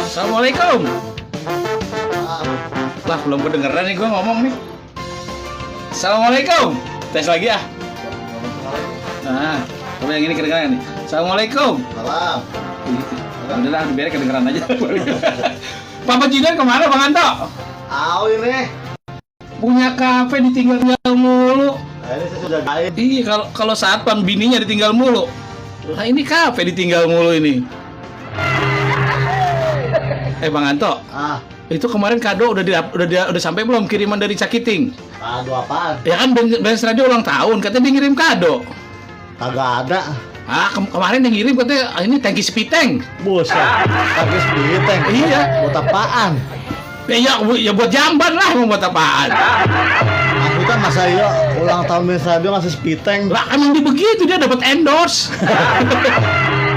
Assalamualaikum. Lah belum kedengeran nih gue ngomong nih. Assalamualaikum. Tes lagi ya. Nah, coba yang ini kedengeran nih. Assalamualaikum. Salam. Alhamdulillah, biar kedengeran aja. Papa Jidan kemana Bang Anto? Ini. Punya kafe ditinggal mulu. Ini saya sudah gaib. Iya, kalau satpam bininya ditinggal mulu. Nah, ini kafe ditinggal mulu ini. Bang Anto, itu kemarin kado udah sampai belum kiriman dari Cakiting? Kado apaan? Ya kan Benz Radio ulang tahun, katanya dia ngirim kado. Kagak ada. Kemarin yang ngirim katanya ini tangki spiteng. Buset, tangki spiteng. Iya. Buat apaan? Ya buat jamban lah, mau buat apaan? Maksudnya masa iya ulang tahun Benz Radio ngasih spiteng? Lah emang dia begitu, dia dapat endorse.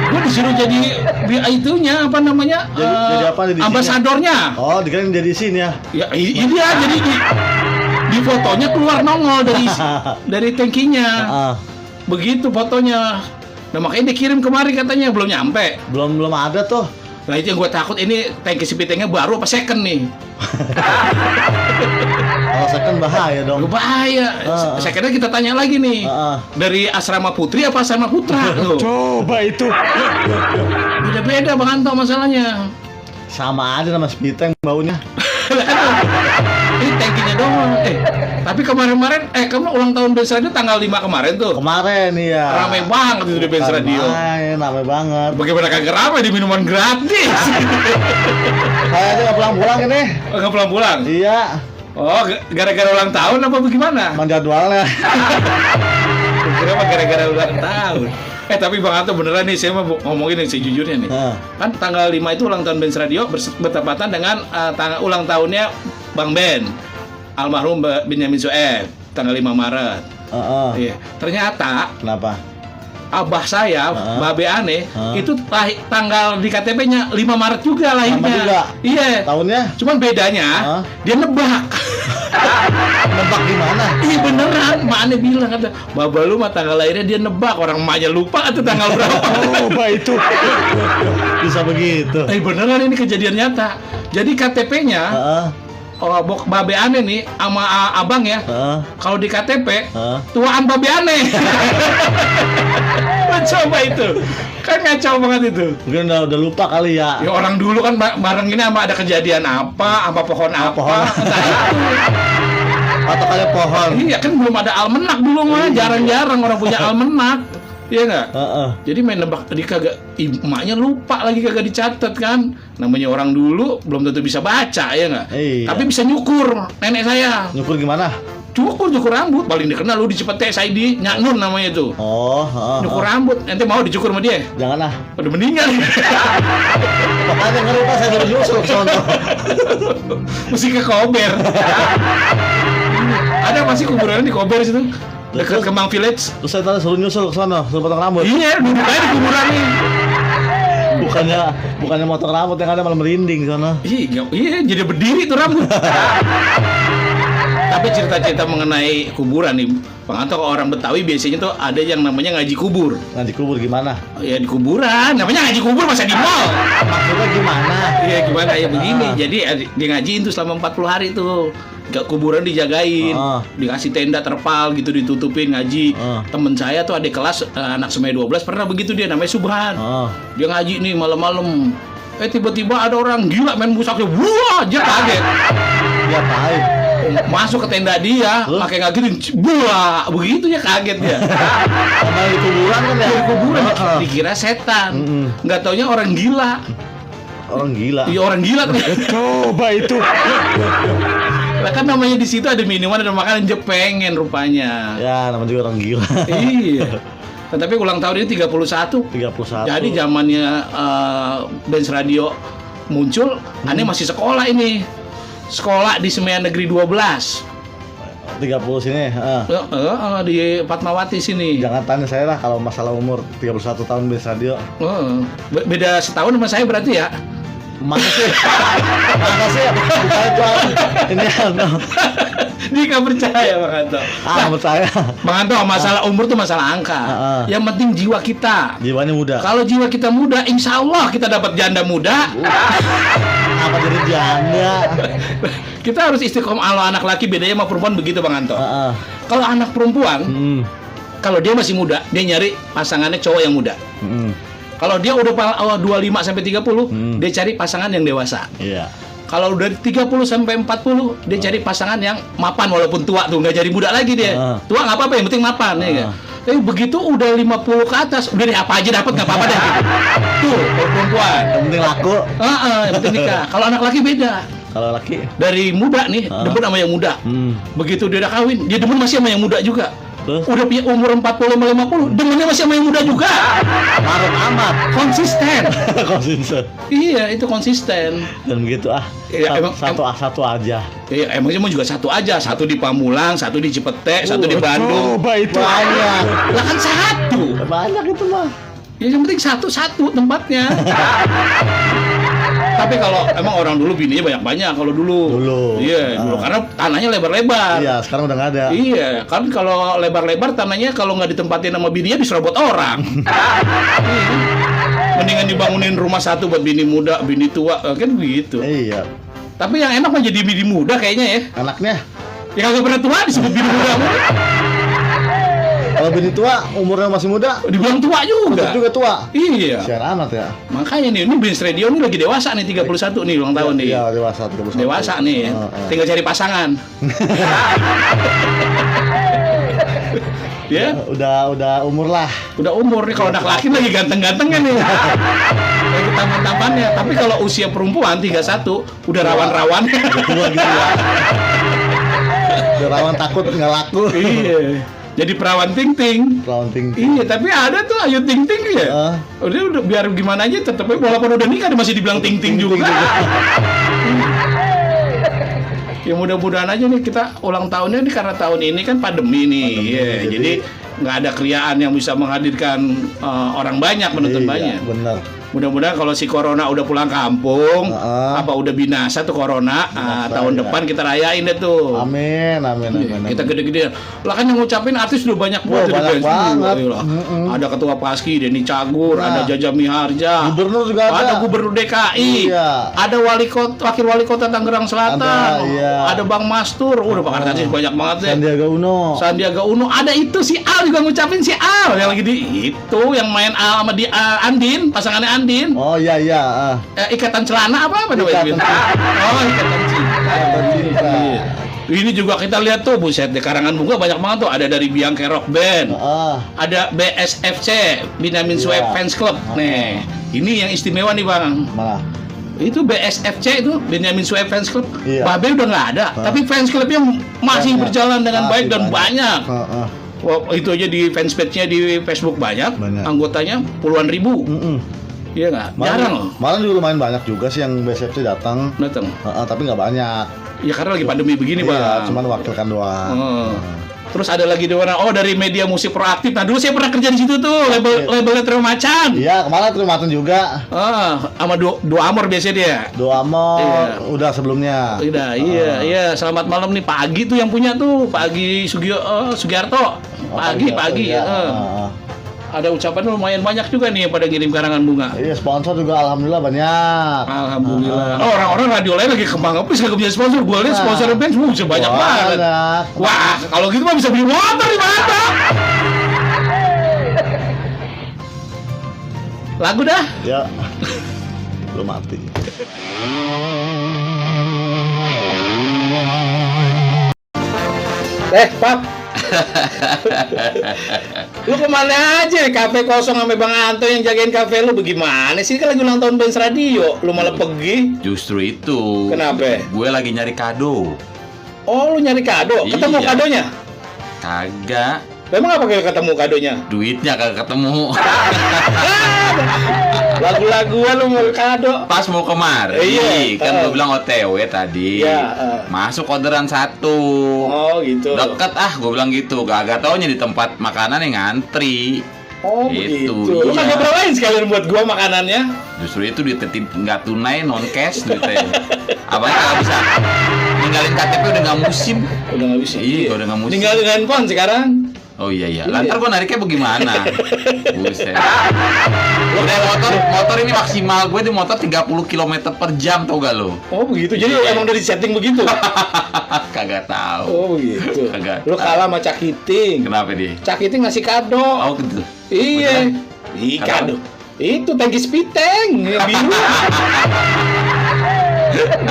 Gue disuruh jadi itunya apa namanya? Jadi apa di ambasadornya. Oh, dikirain jadi sini ya? Ya iya jadi di fotonya keluar nongol dari tangkinya. Begitu fotonya. Nah makanya dikirim kemarin katanya belum nyampe. Belum ada tuh. Nah itu yang gue takut, ini tangki spitengnya baru apa second nih? Kalau second bahaya dong. Bahaya. Secondnya kita tanya lagi nih. Dari asrama putri apa asrama putra? Coba itu. Beda-beda Bang Anto masalahnya. Sama aja nama spiteng baunya. Ini tangkinya doang. Tapi kemarin kamu ulang tahun Benz Radio tanggal 5 kemarin tuh. Kemarin iya. Ramai banget itu di Benz Radio. Ramai banget. Bagaimana kagak ramai di minuman gratis? Kayaknya nggak pulang-pulang ini. Nggak pulang-pulang? Iya. Oh, gara-gara ulang tahun apa bagaimana? Emang jadwalnya. Kira apa gara-gara ulang tahun? Tapi Bang Anto beneran nih, saya mau ngomongin yang sejujurnya nih. Kan tanggal 5 itu ulang tahun Benz Radio bertepatan dengan ulang tahunnya Bang Ben, almarhum Benyamin Sueb, tanggal 5 Maret. Iya. Ternyata Kenapa? abah saya, Babe Ane, itu tanggal di KTP-nya 5 Maret juga lahirnya. Sama juga? Iya. Tahunnya? Cuman bedanya, dia nebak. Nebak gimana? Iya beneran, Mak Ane bilang kata, Baba lu mah tanggal lahirnya dia nebak, orang emaknya lupa atau tanggal berapa. Coba itu. Bisa begitu. Beneran ini kejadian nyata. Jadi KTP-nya Babe Ane nih sama abang ya. Kalau di KTP tuaan Babe Ane. Coba itu. Kan ngacau banget itu. Mungkin udah lupa kali ya. Ya orang dulu kan bareng ini sama ada kejadian apa pohon apa. Atau kayak pohon. Iya kan belum ada almenak dulu mah, jarang-jarang orang punya almenak. Iya nggak? Jadi main nebak tadi kagak, emaknya lupa lagi kagak dicatat kan. Namanya orang dulu belum tentu bisa baca ya nggak? Tapi bisa nyukur nenek saya. Nyukur gimana? Cukur rambut, paling dikenal lu di Cipete Saidi, Nyak Nur namanya itu. Nyukur rambut, nanti mau dicukur sama dia? Jangan lah. Udah meninggal. Makanya ngeri Pak, saya udah nyusul ke sono. Mesti ke Kober. Ada masih kuburan di Kober situ? Dekat Kemang Village. Terus saya tadi suruh nyusul ke sono, suruh potong rambut. Iya, duduk aja di kuburan nih. Bukannya motong rambut, yang ada malah merinding sono. Iya, jadi berdiri tuh rambut. Tapi cerita-cerita mengenai kuburan nih, Bang Anto, orang Betawi biasanya tuh ada yang namanya ngaji kubur. Ngaji kubur gimana? Ya di kuburan, namanya ngaji kubur masa di mall. Maksudnya gimana? Iya gimana ya begini, jadi dia ngajiin tuh selama 40 hari tuh. Kuburan dijagain, dikasih tenda terpal gitu, ditutupin ngaji. Temen saya tuh adik kelas anak semai 12 pernah begitu, dia namanya Subhan. Dia ngaji nih malam-malam. Tiba-tiba ada orang gila main musaknya, wah, dia kaget. Dia tahu. Masuk ke tenda dia, pakai ngagetin, buah, begitu ya kaget dia. Sama di kuburan kan ya? Di kuburan, dikira setan. Nggak taunya orang gila. Orang gila. Iya orang gila. Coba itu. Lah kan namanya di situ ada minuman, ada makanan, jepengen rupanya. Ya, namanya juga orang gila. Iya. Tapi ulang tahun ini 31. Jadi zamannya Benz Radio muncul, Ane masih sekolah ini. Sekolah di Semean Negeri 12. 30 sini, di Fatmawati sini. Jangan tanya saya lah kalau masalah umur 31 tahun Benz Radio. Beda setahun sama saya berarti ya? Masa sih? Bukan tuh. Ini Dia nggak percaya Bang Anto. percaya. Bang Anto, masalah umur tuh masalah angka. Yang penting jiwa kita. Jiwanya muda. Kalau jiwa kita muda, insya Allah kita dapat janda muda. Apa jadi janda? Kita harus istiqomah. Kalau anak laki bedanya sama perempuan begitu Bang Anto. Kalau anak perempuan, kalau dia masih muda, dia nyari pasangannya cowok yang muda. Kalau dia udah 25 sampai 30, dia cari pasangan yang dewasa. Iya. Kalau udah 30 sampai 40, dia cari pasangan yang mapan walaupun tua tuh, nggak jadi muda lagi dia. Tua nggak apa-apa, yang penting mapan ya kan. Tapi begitu udah 50 ke atas, udah deh apa aja dapat nggak apa-apa deh. Tuh, kalau perempuan. Yang penting laku. Yang penting nikah. Kalau anak laki beda. Kalau laki Dari muda nih, demen sama yang muda. Begitu dia udah kawin, dia demen masih sama yang muda juga. Udah punya umur 40 sama 50, demennya masih sama yang muda juga. marut amat. Konsisten. Konsisten. Iya, itu konsisten. Dan begitu Iya, satu aja. Iya, emangnya juga satu aja. Satu di Pamulang, satu di Cipete, satu di Bandung. Coba itu banyak. Lah kan satu. Banyak itu mah. Ya yang penting satu tempatnya. Tapi kalau emang orang dulu bininya banyak-banyak kalau dulu. Iya, dulu karena tanahnya lebar-lebar. Iya, sekarang udah nggak ada. Iya, kan kalau lebar-lebar tanahnya kalau nggak ditempatin sama bininya diserobot orang. Mendingan dibangunin rumah satu buat bini muda, bini tua, kan begitu. Iya. Tapi yang enak mah jadi bini muda kayaknya ya. Anaknya. Ya kagak pernah tua disebut bini muda. Kalau bini tua umurnya masih muda, dibilang tua juga. Tetap juga tua. Iya. Sian amat ya. Makanya nih, ini Benz Radio nih lagi dewasa nih 31 nih ulang tahun nih. Iya, dewasa 31. Dewasa nih. Tinggal cari pasangan. Ya, udah umur lah. Udah umur nih kalau anak laki lagi ganteng-gantengnya nih. Lagi tampan-tampannya. Tapi kalau usia perempuan 31 udah rawan-rawan. Tua gitu ya. Udah rawan takut nggak laku. Iya. Jadi perawan ting-ting. Perawan ting-ting. Iya, tapi ada tuh Ayu ting-ting ya. Udah biar gimana aja tetep walaupun udah nikah masih dibilang ting-ting juga. Ya mudah-mudahan aja nih kita ulang tahunnya nih karena tahun ini kan pandemi nih. Jadi nggak ada kriaan yang bisa menghadirkan orang banyak, penonton banyak. Benar. Mudah-mudahan kalau si corona udah pulang kampung, apa udah binasa tuh corona, tahun depan kita rayain deh tuh. Amin. Kita gede-gede. Lah kan yang ngucapin artis udah banyak banget. Banyak banget. Ada Ketua Paski, Denny Cagur, ada Jaja Miharja. Gubernur juga ada. Ada Gubernur DKI. Iya. Ada Wakil Wali Kota Tangerang Selatan. Ada Bang Mastur. Udah Pak artis banyak banget deh. Sandiaga Uno. Ada itu si Al juga ngucapin si Al yang lagi di itu yang main Al sama di Andin, pasangannya Andin. Oh iya. Ikatan celana apa namanya? Ikatan cinta. Ini juga kita lihat tuh, buset di karangan bunga banyak banget tuh. Ada dari Bianca Rock Band, ada BSFC, Benyamin Sueb Fans Club. Nih, ini yang istimewa nih Bang. Malah. Itu BSFC itu Benyamin Sueb Fans Club. Babe udah nggak ada, tapi fans clubnya masih berjalan dengan baik dan banyak. Wah, itu aja di fanspage-nya di Facebook banyak. Anggotanya puluhan ribu. Iya nggak? Jarang loh. Malah juga lumayan banyak juga sih yang BSFC datang. Tapi nggak banyak. Ya karena lagi pandemi begini Bang. Cuman wakilkan doang. Terus ada lagi dari media musik proaktif. Nah dulu saya pernah kerja di situ tuh, labelnya Trio Macan. Iya, kemarin Trio Macan juga. Sama Dua Amor biasanya dia. Dua Amor udah sebelumnya. Udah, iya. Selamat malam nih Pak Agi tuh yang punya tuh, Pak Agi Sugiarto. Pak Agi. Ada ucapan lumayan banyak juga nih yang pada ngirim karangan bunga. Iya, sponsor juga alhamdulillah banyak. Alhamdulillah. Orang-orang radio lain lagi kembang ngepis kagak punya sponsor. Gua lihat sponsor band semua bisa banyak banget. Wah, kalau gitu mah bisa beli motor di mana? Lagu dah. Ya. Belum mati. Pak. Lu kemana aja? Kafe kosong sama Bang Anto yang jagain kafe lu bagaimana sih? Kan lagi ulang tahun Benz Radio, lu malah pergi. Justru itu. Kenapa? Gue lagi nyari kado. Oh, lu nyari kado? Ketemu kadonya? Kagak. Memang apa kayak ketemu kadonya? Duitnya kagak ketemu. Lagu-laguan lu mau kado. Pas mau kemari, kan gue bilang OTW tadi. Masuk orderan 1. Oh gitu. Deket gue bilang gitu. Gak taunya di tempat makanan yang ngantri. Oh Itu, begitu. Lu iya. kagak bawain sekalian buat gua makanannya. Justru itu duit nggak tunai, non cash duitnya. Abang nggak bisa ninggalin KTP udah nggak musim. Udah nggak bisa. Iya, udah nggak musim. Ninggalin handphone sekarang. Oh iya. Lantar gua nariknya bagaimana? Buset. Udah motor ini maksimal gue di motor 30 km per jam tau gak lo? Oh begitu. Jadi Iya. emang udah di setting begitu. Kagak tahu. Oh begitu. Kagak. Lu kalah sama Cak Hiting. Kenapa dia? Cak Hiting ngasih kado. Oh gitu. Iya. Beneran? Ih, Kado? kado. Itu tangki spiteng yang biru.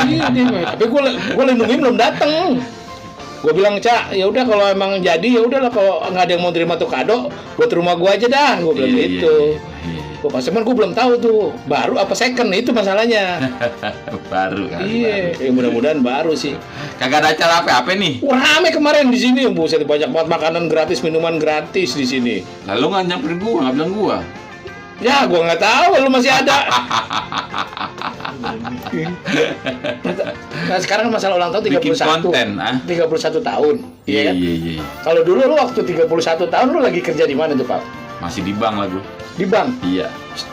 Iya, tapi gue lindungin belum dateng. Gue bilang, Cak, ya udah kalau emang jadi ya udahlah, kalau nggak ada yang mau terima tuh kado, buat rumah gue aja dah. Gue bilang Iya, gitu. iya. Gue cuman gue belum tahu tuh baru apa second, itu masalahnya. Baru kan. Iya, ya mudah-mudahan baru sih. Kagak ada acara apa nih? Rame kemarin di sini, buset, banyak banget makanan gratis, minuman gratis di sini. Lalu nggak nyamperin gua, nggak bilang gua. Ya, gue nggak tahu lu masih ada. Nah, sekarang masalah ulang tahun 31. Bikin konten, ah. 31 tahun. Iya kan? Iya. Kalau dulu lu waktu 31 tahun lu lagi kerja di mana tuh, Pak? Masih di bank lah gua. Di bank. Iya.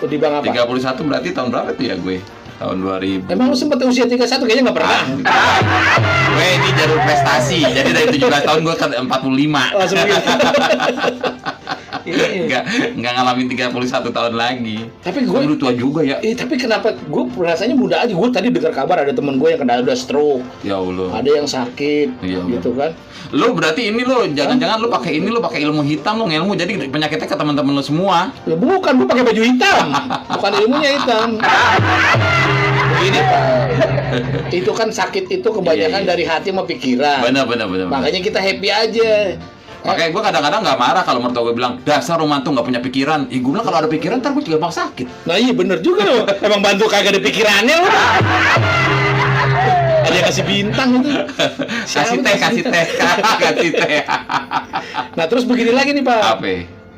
Di bank apa? 31 berarti tahun berapa tuh ya gue? Tahun 2000. Emang lu sempet usia 31 kayaknya nggak pernah. Gue ini jalur prestasi. Jadi dari 17 tahun gue ke 45. Langsung gitu. Iya. Enggak ngalamin 31 tahun lagi. Tapi gue Lu tua juga ya. tapi kenapa gue rasanya muda aja? Gue tadi dengar kabar ada temen gue yang kena udah stroke, Ya Allah. ada yang sakit, Iya, gitu kan? Lu berarti ini lu jangan-jangan lu pakai ilmu hitam lu ngelmu jadi penyakitnya ke teman-teman lu semua. Ya bukan, gue pakai baju hitam, bukan ilmunya hitam. Begini Pak, itu kan sakit itu kebanyakan Iya. dari hati sama pikiran. Benar. Makanya kita happy aja. Makanya gue kadang-kadang nggak marah kalau mertua gue bilang dasar romantu nggak punya pikiran. Gue bilang kalau ada pikiran ntar gue juga gampang sakit. Nah iya bener juga loh. Emang bantu kagak ada pikirannya loh. Ada yang kasih bintang itu. Kasih Siapa teh. Kasih teh. Nah terus begini lagi nih Pak. Apa?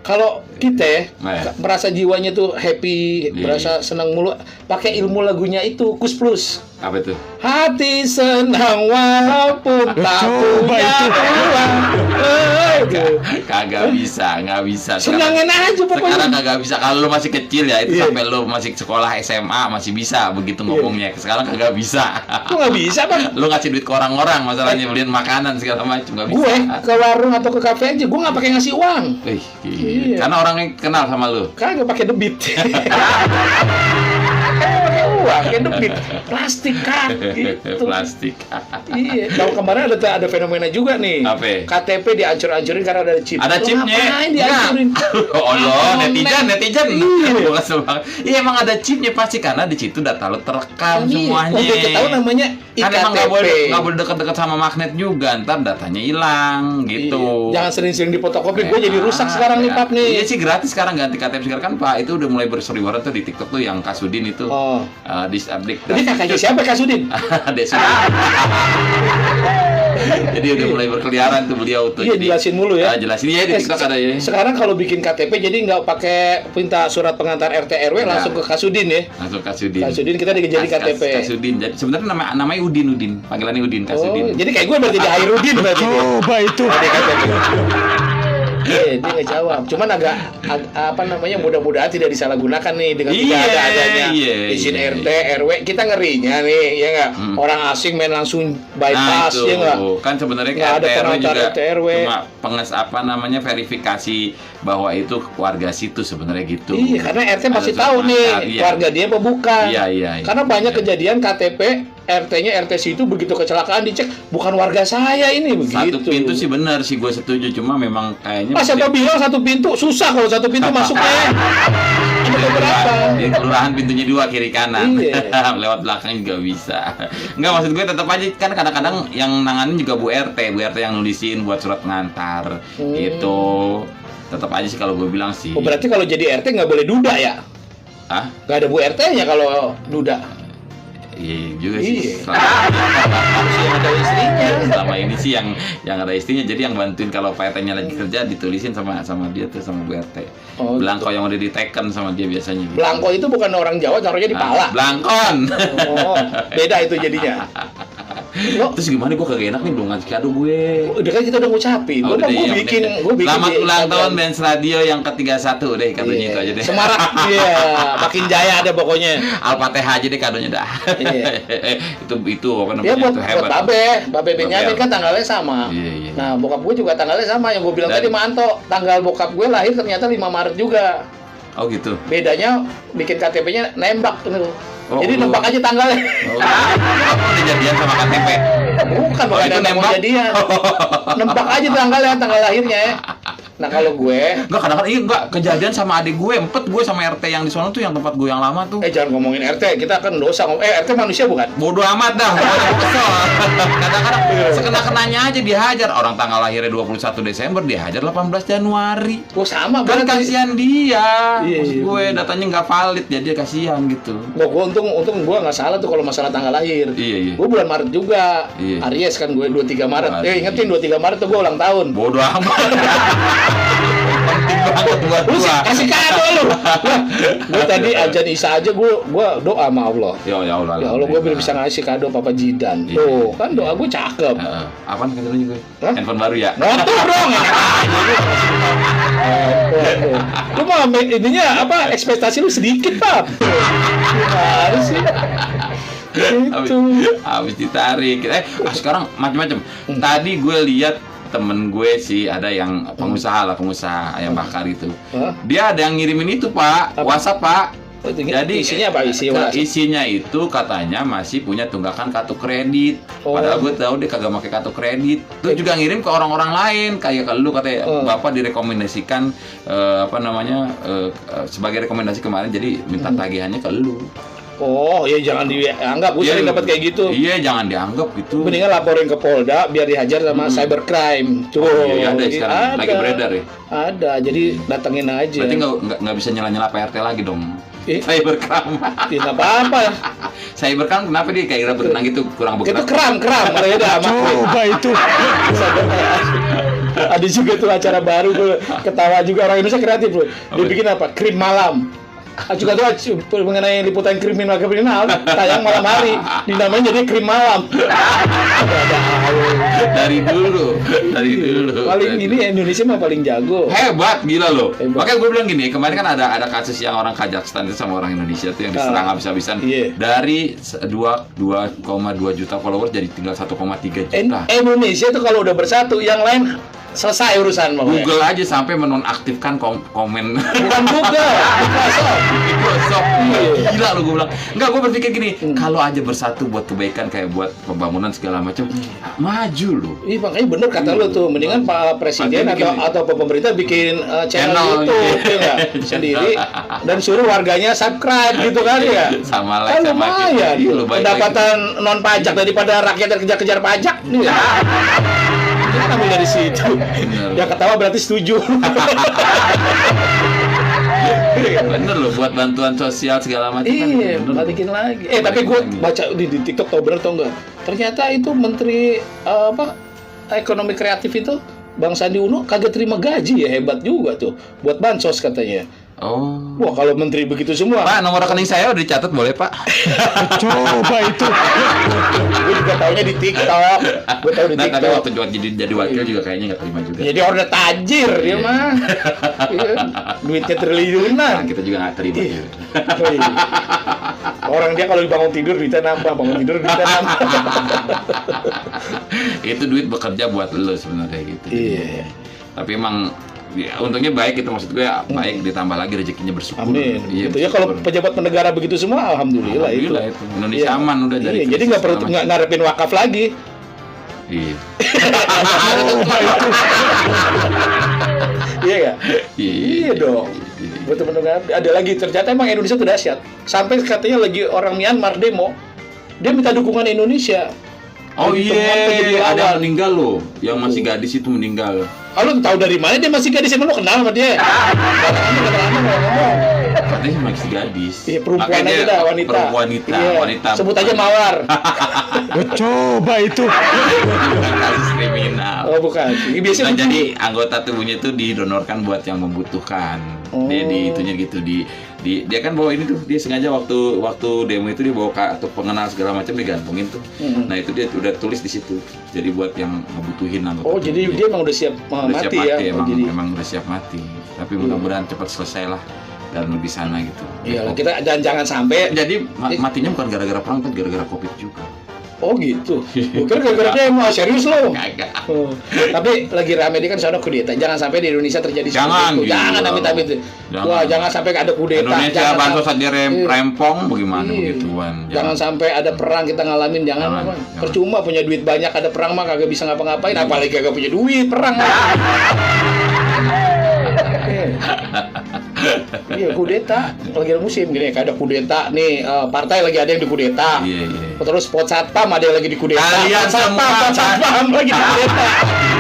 Kalau kita merasa jiwanya tuh happy, Iya. merasa senang mulu, pakai ilmu lagunya itu Kus Plus. Apa itu? Hati senang walaupun tak punya uang. Kagak bisa, nggak bisa. Senangin aja pokoknya. Sekarang kagak bisa. Kalau lu masih kecil ya, itu Iya. sampai lu masih sekolah SMA masih bisa begitu ngomongnya. Sekarang kagak bisa. Kok nggak bisa Bang? Lu ngasih duit ke orang-orang, masalahnya beliin makanan segala macam nggak bisa. Gue ke warung atau ke kafe aja, gue nggak pakai ngasih uang. Iya. Karena orangnya kenal sama lu. Kagak pakai debit. Pakai uang, pakai debit. Plastik kan, gitu. Plastik. Iya. Tahun kemarin ada fenomena juga nih. Apa? KTP dihancur-hancurin karena ada chip. Ada Lo chipnya. ngapain dihancurin? Oh lo, netizen. Iya. Bukan sebang. Iya emang ada chipnya pasti karena di situ data lo terekam semuanya. Udah tahu namanya Kan iktp. emang nggak boleh deket-deket sama magnet juga, ntar datanya hilang gitu. Iya. Jangan sering-sering dipotokopi. Gue jadi rusak sekarang nih Pak nih. Iya sih gratis sekarang ganti KTP sekarang kan Pak itu udah mulai berseliweran tuh di TikTok tuh yang Kasudin itu. Oh. Disablik. Ini kakaknya siapa Kasudin? Jadi udah mulai berkeliaran tuh beliau tuh. Iya, Jadi, jelasin mulu ya. Jelasin ya di TikTok ada ya. Sekarang kalau bikin KTP jadi nggak pakai minta surat pengantar RT RW, Enggak. langsung ke Kasudin ya. Langsung Kasudin. Kasudin kita dijadi KTP. Kasudin. Jadi sebenarnya namanya Udin. Panggilannya Udin Kasudin. Oh, jadi kayak gue berarti di Hairudin berarti. Coba itu. Ada KTP. Iya, dia nggak jawab. Cuman agak apa namanya, mudah-mudahan tidak disalahgunakan nih dengan tidak ada adanya izin RT RW. Kita ngerinya nih, ya nggak? Orang asing main langsung bypass, itu ya nggak? kan sebenarnya Nggak ada RT RW pengantar juga RT RW. cuma verifikasi bahwa itu warga situ sebenarnya gitu. Iya, karena RT masih Ada tahu surat nih pengantar, iya. warga dia apa bukan. Iya. Karena banyak Iya. kejadian KTP RT-nya RT situ begitu kecelakaan dicek bukan warga saya ini begitu. Satu pintu sih benar sih gue setuju, cuma memang kayaknya Mas siapa bilang satu pintu susah kalau satu pintu masuknya. Ada beberapa. di kelurahan pintunya 2 kiri kanan. Iya. Lewat belakang juga bisa. Enggak, maksud gue tetap aja kan kadang-kadang yang nanganin juga Bu RT yang nulisin buat surat pengantar gitu. Tetap aja sih kalau gue bilang sih. Oh, berarti kalau jadi RT nggak boleh duda ya? Ah? Nggak ada Bu RT-nya kalau duda. Iya juga sih. Iya. Harus yang ada istrinya. Selama ini sih yang ada istrinya, jadi yang bantuin kalau Pak RT-nya lagi kerja ditulisin sama dia tuh sama Bu RT. Oh, Belangko yang udah diteken sama dia biasanya. Gitu. Belangko itu bukan orang Jawa, taruhnya di pala. Blangkon. Oh, beda itu jadinya. Terus gimana gue kagak enak nih belum ngasih kado gue. Udah kan kita udah ngucapin. Oh, Gue bikin selamat di ulang tahun Instagram. Benz Radio yang ke-31 deh kadonya itu aja deh. Semarak dia, makin jaya ada pokoknya. Al-Fatihah aja deh kadonya dah. Iya. itu apa namanya? Dia buat itu hebat. Babe Benyamin kan tanggalnya sama. Iya. Nah, bokap gue juga tanggalnya sama. Yang gue bilang tadi Manto, tanggal bokap gue lahir ternyata 5 Maret juga. Oh gitu. Bedanya bikin KTP-nya nembak tuh. Oh, Jadi nembak aja tanggalnya. Oh, udah jadian sama KTP. Bukan, Oh, itu nembak nembak? jadian. Nembak aja tanggalnya, tanggal lahirnya ya. Nah, kalau gue Enggak, kadang-kadang enggak kejadian sama adik gue, empet gue sama RT yang di sana tuh yang tempat gue yang lama tuh. jangan ngomongin RT, kita kan dosa. RT manusia bukan? Bodoh amat dah, pokoknya kesel. Kadang-kadang sekena-kenanya aja dihajar. Orang tanggal lahirnya 21 Desember dihajar 18 Januari. Oh, sama Kan berarti. kasihan dia. Iya, Maksud iya, gue datanya nggak valid, jadi kasihan gitu. Gue untung gue nggak salah tuh kalau masalah tanggal lahir. Iya. Gue bulan Maret juga. Iya. Aries kan gue 23 Maret. Aries. Ingetin 23 Maret tuh gue ulang tahun. Bodoh amat. Penting banget buat Lu gua. kasih kado lu. Gue tadi ajan Isa aja gue doa sama Allah. Ya Allah. Ya Allah, gue belum bisa ngasih kado Papa Jidan. Iya. Tuh, kan doa gue cakep. Apaan katanya gue? Hah? Handphone baru ya? Motor dong. Lu mah ininya apa ekspektasi lu sedikit, Pak. Gimana sih? Gitu. Habis ditarik. Sekarang macam-macam. Tadi gue lihat temen gue sih ada yang pengusaha ayam bakar itu. Hah? Dia ada yang ngirimin itu Pak, Apa? WhatsApp Pak. Jadi isinya apa Isinya itu katanya masih punya tunggakan kartu kredit. Oh. Padahal gue tahu dia kagak pakai kartu kredit. Terus juga ngirim ke orang-orang lain kayak ke lu katanya Bapak direkomendasikan sebagai rekomendasi kemarin jadi minta tagihannya ke lu. Oh, ya jangan dianggap. Gue sering dapat kayak gitu. Iya, jangan dianggap itu. Mendingan laporin ke Polda biar dihajar sama cybercrime. Tuh. Iya, ada sekarang lagi beredar ya. Ada, jadi datengin aja. Berarti nggak bisa nyela-nyela PRT lagi dong. Eh? Cybercrime. Ya, nggak apa-apa. Cybercrime kenapa dia kayak berenang gitu kurang Itu bergerak? kram. Kalau ya udah Coba itu. Ada juga tuh acara baru gue ketawa juga orang Indonesia kreatif loh. Dia bikin apa? Krim malam. Juga tuh mengenai liputan kriminal tayang malam hari dinamain jadi krim malam. Dari dulu. Paling ini Indonesia mah paling jago. Hebat, gila loh. Hebat. Makanya gue bilang gini, kemarin kan ada kasus yang orang Kazakhstan itu sama orang Indonesia tuh yang diserang habis-habisan. Iya. Dari 2,2 juta followers jadi tinggal 1,3 juta. Indonesia tuh kalau udah bersatu, yang lain selesai urusan pokoknya. Google aja sampai menonaktifkan komen. Bukan Google, Microsoft. Iya. Gila lu gue bilang. Enggak, gue berpikir gini, kalau aja bersatu buat kebaikan kayak buat pembangunan segala macam, maju lu. Iya makanya bener kata lu tuh, mendingan Pak Presiden atau pemerintah bikin channel YouTube ya nggak? Sendiri dan suruh warganya subscribe gitu kan ya. Sama Kan like sama lumayan gitu. Lu baik-baik. pendapatan non pajak daripada rakyat yang kejar-kejar pajak nih ya. Kita ambil dari situ. Bener. Yang ketawa berarti setuju. Bener loh buat bantuan sosial segala macam kan. Iya, Bener. balikin lagi. Tapi gue baca di TikTok tau bener tau enggak? Ternyata itu menteri ekonomi kreatif itu Bang Sandi Uno kagak terima gaji ya, hebat juga tuh buat bansos katanya. Oh. Wah kalau menteri begitu semua. Pak, nomor rekening saya udah dicatat boleh Pak? Coba itu. Gue juga taunya di TikTok. Gue tahu di Nah, tapi TikTok. waktu jadi wakil juga kayaknya nggak terima juga. Jadi orang tajir dia mah. Iya, duitnya triliunan. Nah, kita juga nggak terima. Iya. juga. Oh, iya. Orang dia kalau bangun tidur duitnya nambah, bangun tidur duitnya nambah. Itu duit bekerja buat lo sebenarnya gitu. Iya. Tapi emang ya, untungnya baik itu maksud gue baik ditambah lagi rezekinya bersyukur. Amin. Iya, Gitu ya kalau bersyukur. pejabat negara begitu semua, alhamdulillah, Alhamdulillah itu. Indonesia Iya. aman udah dari Iya, jadi krisis nggak perlu segala macam. ngarepin wakaf lagi. Iya. Iya nggak? Iya. Iya dong. Betul-betul ada lagi ternyata emang Indonesia tuh dahsyat. Sampai katanya lagi orang Myanmar demo, dia minta dukungan Indonesia. Oh Lagi temuan penjadi iya, ada yang lawan. meninggal loh. Yang masih gadis itu meninggal. Kalau tahu dari mana dia masih gadis, emang lo kenal sama dia? Kata-kata ngomong. Katanya sih masih gadis. Iya, perempuan Makanya aja dah, wanita. Wanita, Iya. wanita. Sebut aja Mawar. Coba itu. Bukan kasus kriminal. Oh, bukan. Ini biasanya Nah, jadi anggota tubuhnya itu didonorkan buat yang membutuhkan. Oh. Dia di itunya gitu Dia kan bawa ini tuh, dia sengaja waktu demo itu dia bawa atau pengenal segala macam digantungin tuh. Nah itu dia udah tulis di situ. Jadi buat yang ngebutuhin anggota. Oh jadi dia emang udah siap mati ya? Emang udah siap mati. Tapi mudah-mudahan cepat selesai lah dan lebih sana gitu. Iya, kita jangan sampai. Jadi matinya bukan gara-gara perang, kan gara-gara COVID juga. Oh gitu. Bukan gara-gara dia emang serius loh. Kagak. Tapi lagi rame di kan sono kudeta. Jangan sampai di Indonesia terjadi Jangan, seperti itu. Jangan amit-amit. Wah, jangan sampai ada kudeta. Indonesia bantu saat dia rempong bagaimana begituan. Jangan sampai ada perang kita ngalamin, jangan. Percuma punya duit banyak, ada perang mah kagak bisa ngapa-ngapain, apalagi kagak punya duit perang. Iya, kudeta lagi ada musim gini, kayak ada kudeta nih, partai lagi ada yang dikudeta. Iya. Terus pos satpam ada yang lagi dikudeta. Kalian semua satpam lagi dikudeta.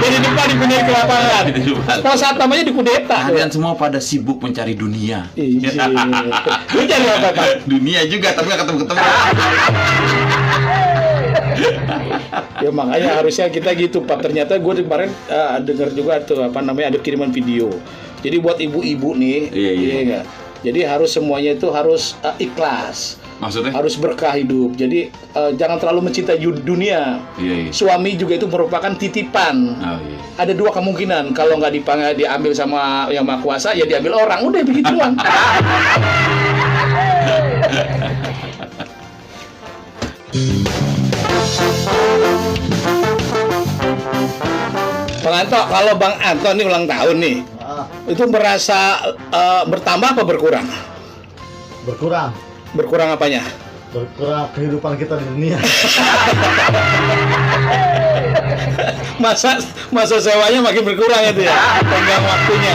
Jadi depan dipindahin ke lapangan. Pos satpam aja dikudeta. Kalian semua pada sibuk mencari dunia. Iya. Lu cari apa, Pak? Dunia juga tapi nggak ketemu-ketemu. Ya makanya harusnya kita gitu, Pak. Ternyata gue kemarin dengar juga tuh ada kiriman video. Jadi buat ibu-ibu nih, iya enggak. Jadi harus semuanya itu harus ikhlas. Maksudnya? Harus berkah hidup. Jadi jangan terlalu mencintai dunia. Iya. Suami juga itu merupakan titipan. Oh, iya. Ada dua kemungkinan. Kalau nggak diambil sama yang Maha Kuasa, ya diambil orang. Udah begituan. Bang Anto, kalau Bang Anto nih ulang tahun nih, itu merasa bertambah apa berkurang? Berkurang. Berkurang apanya? Berkurang kehidupan kita di dunia. masa sewanya makin berkurang itu ya, tenggang waktunya.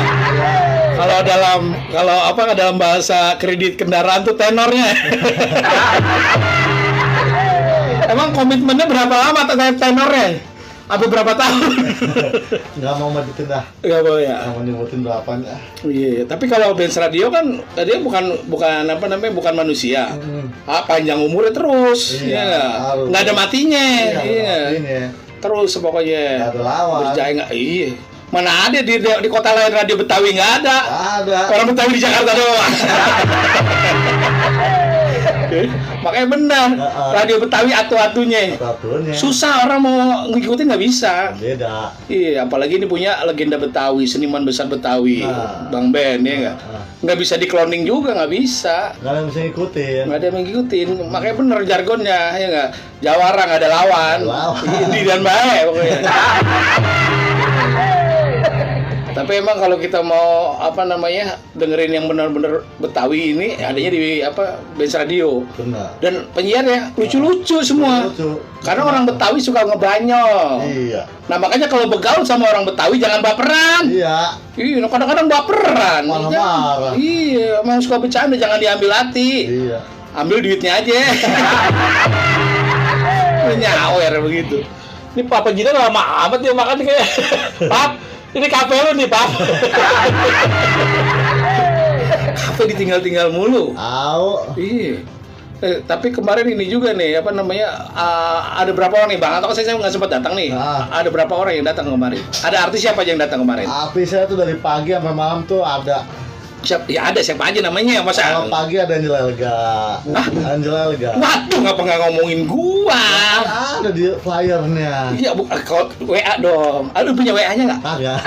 Kalau dalam bahasa kredit kendaraan tuh tenornya. Emang komitmennya berapa lama tenornya? Apa berapa tahun? Nggak mau majutin dah. Nggak mau ya. Nggak mau nyebutin berapanya. Iya, tapi kalau Benz Radio kan dia bukan manusia. Panjang umurnya terus. Iya. Nggak ada matinya. Iya. Terus pokoknya. Nggak ada lawan. Berjaya nggak? Iya. Mana ada di kota lain radio Betawi nggak ada. Ada. Orang Betawi di Jakarta doang. Makanya benar, radio Betawi atu-atunya. Susah orang mau ngikutin nggak bisa. Beda. Iya, apalagi ini punya legenda Betawi, seniman besar Betawi, Bang Ben ya nggak. Nggak bisa di-cloning juga, nggak bisa. Nggak ada yang bisa ngikutin. Nggak ada yang ngikutin. Makanya bener jargonnya, ya nggak. Jawara nggak ada lawan. Ini dan baik pokoknya. Tapi emang kalau kita mau dengerin yang benar-benar Betawi ini adanya di Benz Radio. Benar. Dan penyiarnya lucu-lucu semua. Lucu. Karena orang Betawi suka ngebanyol. Iya. Nah makanya kalau begaul sama orang Betawi jangan baperan. Iya. Iya, kadang-kadang baperan. Marah-marah. Iya, emang suka bercanda jangan diambil hati. Iya. Ambil duitnya aja. Nyawer begitu. Ini Papa Jina lama amat dia makan kayak. Pap, ini kafe lu nih, Pak. Kafe ditinggal-tinggal mulu. Iya. Tapi kemarin ini juga nih, ada berapa orang nih, Bang? Atau saya nggak sempat datang nih. Ada berapa orang yang datang kemarin? Ada artis siapa aja yang datang kemarin? Artis saya tuh dari pagi sampai malam tuh ada. Ya ada siapa aja namanya, Mas? Kalau pagi ada Angela Elga. Angela Elga. Waduh, ngapa nggak ngomongin gua? Ada di flyernya. Iya, kalau WA dong. Aduh, punya WA-nya nggak? Kagak.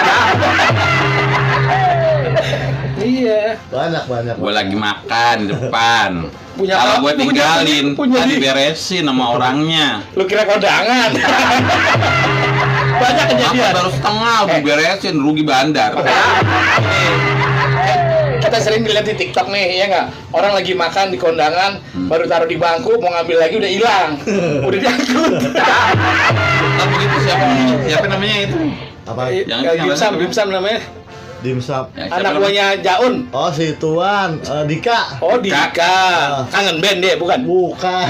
Iya. Banyak. Gua lagi makan di depan. Kalau gue tinggalin, tadi di beresin sama orangnya. Lu kira kondangan? Banyak kejadian. Baru setengah udah beresin, rugi bandar. Kita sering dilihat di TikTok nih, ya nggak? Orang lagi makan di kondangan, baru taruh di bangku, mau ngambil lagi udah hilang, udah diangkut. Tapi begitu siapa namanya itu? Apa? Dimsum namanya. Dimsum. Anak buahnya Jaun. Oh, si Tuan, Dika. Oh, Dika. Kangen band dia, bukan? Bukan.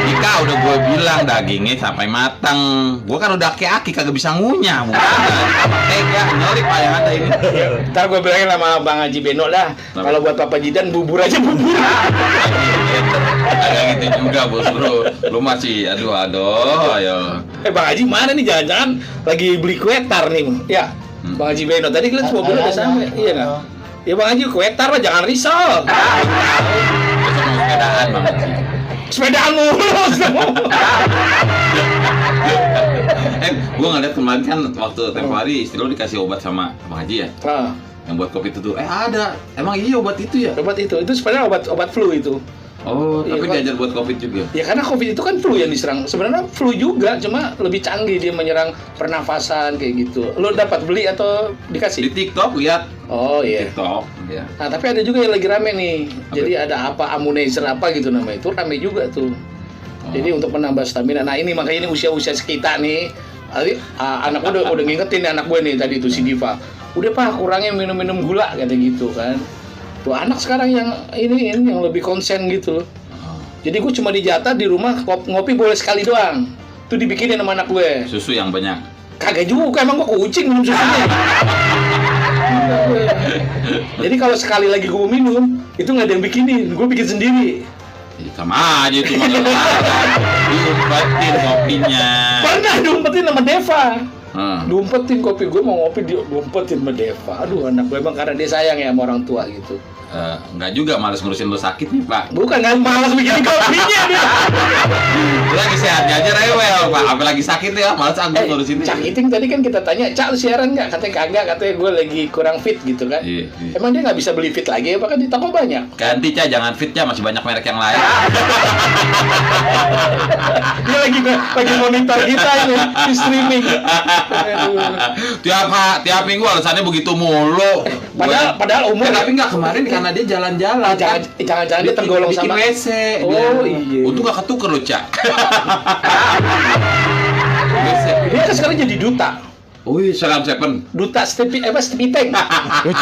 Dika udah gue bilang dagingnya sampai matang. Gue kan udah aki-aki kagak bisa ngunyah. Tega, ngelik Pak yang ada ini. Ntar gue bilangin sama Bang Haji Beno lah. Kalau buat Papa Jidan bubur aja bubur. Agak gitu juga bos bro. Lu masih aduh ayo. Bang Haji mana nih, jangan-jangan lagi beli kue tar nih. Ya. Bang Haji Beno tadi kita semua udah sampai, iya nggak? Ya Bang Haji kuetar lah, jangan risau. Besok mau sepedaan Bang Haji. Sepedaan mulus. Gua ngeliat kemarin kan waktu tempo hari istri lo dikasih obat sama Bang Haji ya. Yang buat kopi itu tuh. Ada. Emang iya obat itu ya? Obat itu sebenarnya obat flu itu. Oh, Iya, tapi diajar buat COVID juga. Ya karena COVID itu kan flu yang diserang. Sebenarnya flu juga, cuma lebih canggih dia menyerang pernafasan kayak gitu. Lo dapat beli atau Di dikasih? TikTok lihat. Oh iya. TikTok, ya. Nah tapi ada juga yang lagi rame nih. Jadi ada apa Amunizer apa gitu namanya, itu rame juga tuh. Jadi untuk menambah stamina. Nah ini makanya ini usia-usia kita nih. Anak gue udah ngingetin nih, anak gue nih tadi tuh si Diva. Udah Pak kurangin minum gula kata gitu kan. Tuh anak sekarang yang ini yang lebih konsen gitu loh. Jadi gue cuma dijatah di rumah ngopi boleh sekali doang. Tuh dibikinin sama anak gue. Susu yang banyak. Kagak juga, emang gue kucing minum susunya. Jadi kalau sekali lagi gue minum, itu nggak ada yang bikinin, gue bikin sendiri. Sama aja itu mah. Diumpetin kopinya. Pernah diumpetin sama Deva. Diumpetin kopi gue mau ngopi, diumpetin sama Deva. Aduh anak gue emang karena dia sayang ya sama orang tua gitu. Enggak juga, males ngurusin lo sakit nih Pak. Bukan, nggak malas bikin kopinya dia. Lagi sehatnya aja rewel Pak, apalagi sakit ya, males aku ngurusin. Cak Iting tadi kan kita tanya, Cak lu siaran nggak? Katanya kagak, katanya gue lagi kurang fit gitu kan. Iya. Emang dia nggak bisa beli fit lagi, apa kan di toko banyak? Ganti Cak, jangan fit Cak, masih banyak merek yang lain. Dia lagi monitor kita ini di streaming. Tiap minggu alasannya begitu mulu. Padahal umur. Tapi nggak kemarin karena dia jalan-jalan. Jangan-jangan dia tergolong bikin sama WC. Oh iya. Untung nggak ketuker lo Cak. Dia kan sekarang jadi duta. Wih, Salam Seven. Duta Stepiteng.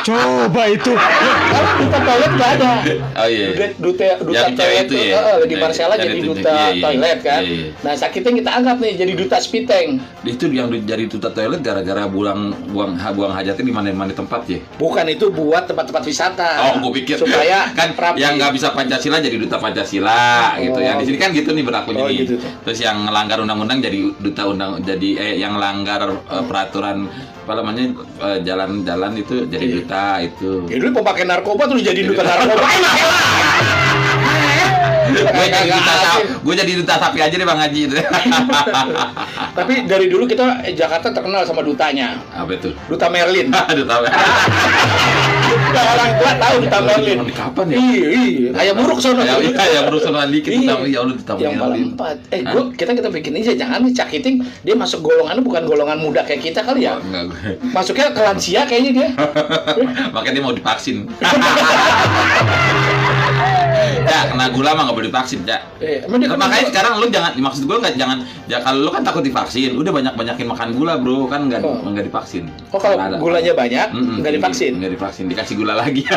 Coba itu. Kalau duta toilet nggak ada. Oh iya. Duta Yang cewek toilet itu tuh, ya? di Marcella jadi duta toilet kan. Iya. Nah Sakiteng kita anggap nih jadi duta Spiteng. Itu yang jadi duta toilet gara-gara buang hajatnya di mana-mana tempat ya. Bukan, itu buat tempat-tempat wisata. Oh, gue pikir supaya kan rapi. yang nggak bisa Pancasila jadi duta Pancasila gitu ya. Di sini kan gitu nih berlakunya nih. Gitu. Terus yang melanggar undang-undang jadi duta yang melanggar peraturan apa namanya jalan-jalan itu jadi duta itu. Ya dulu pemakai narkoba terus jadi duta narkoba. Gue jadi duta sapi aja deh Bang Haji itu. Tapi dari dulu kita Jakarta terkenal sama dutanya. Apa itu? Duta Merlin. Duta Merlin. Orang tua tahu Duta Merlin. Kapan ya? Iya. Ayam buruk sono. Ayam buruk sono dikit. Ya Allah Duta Merlin. Yang paling 4. Kita bikin aja, jangan nih Cak Iting dia masuk golongannya bukan golongan muda kayak kita kali ya. Masuknya ke lansia kayaknya dia. Makanya dia mau divaksin. Ya, kena gula mah nggak boleh divaksin, Cak. Makanya sekarang lu maksud gue jangan kalau lu kan takut divaksin, udah banyakin makan gula, bro, kan nggak divaksin. Oh, kalau gulanya banyak, nggak divaksin? Nggak divaksin, dikasih gula lagi.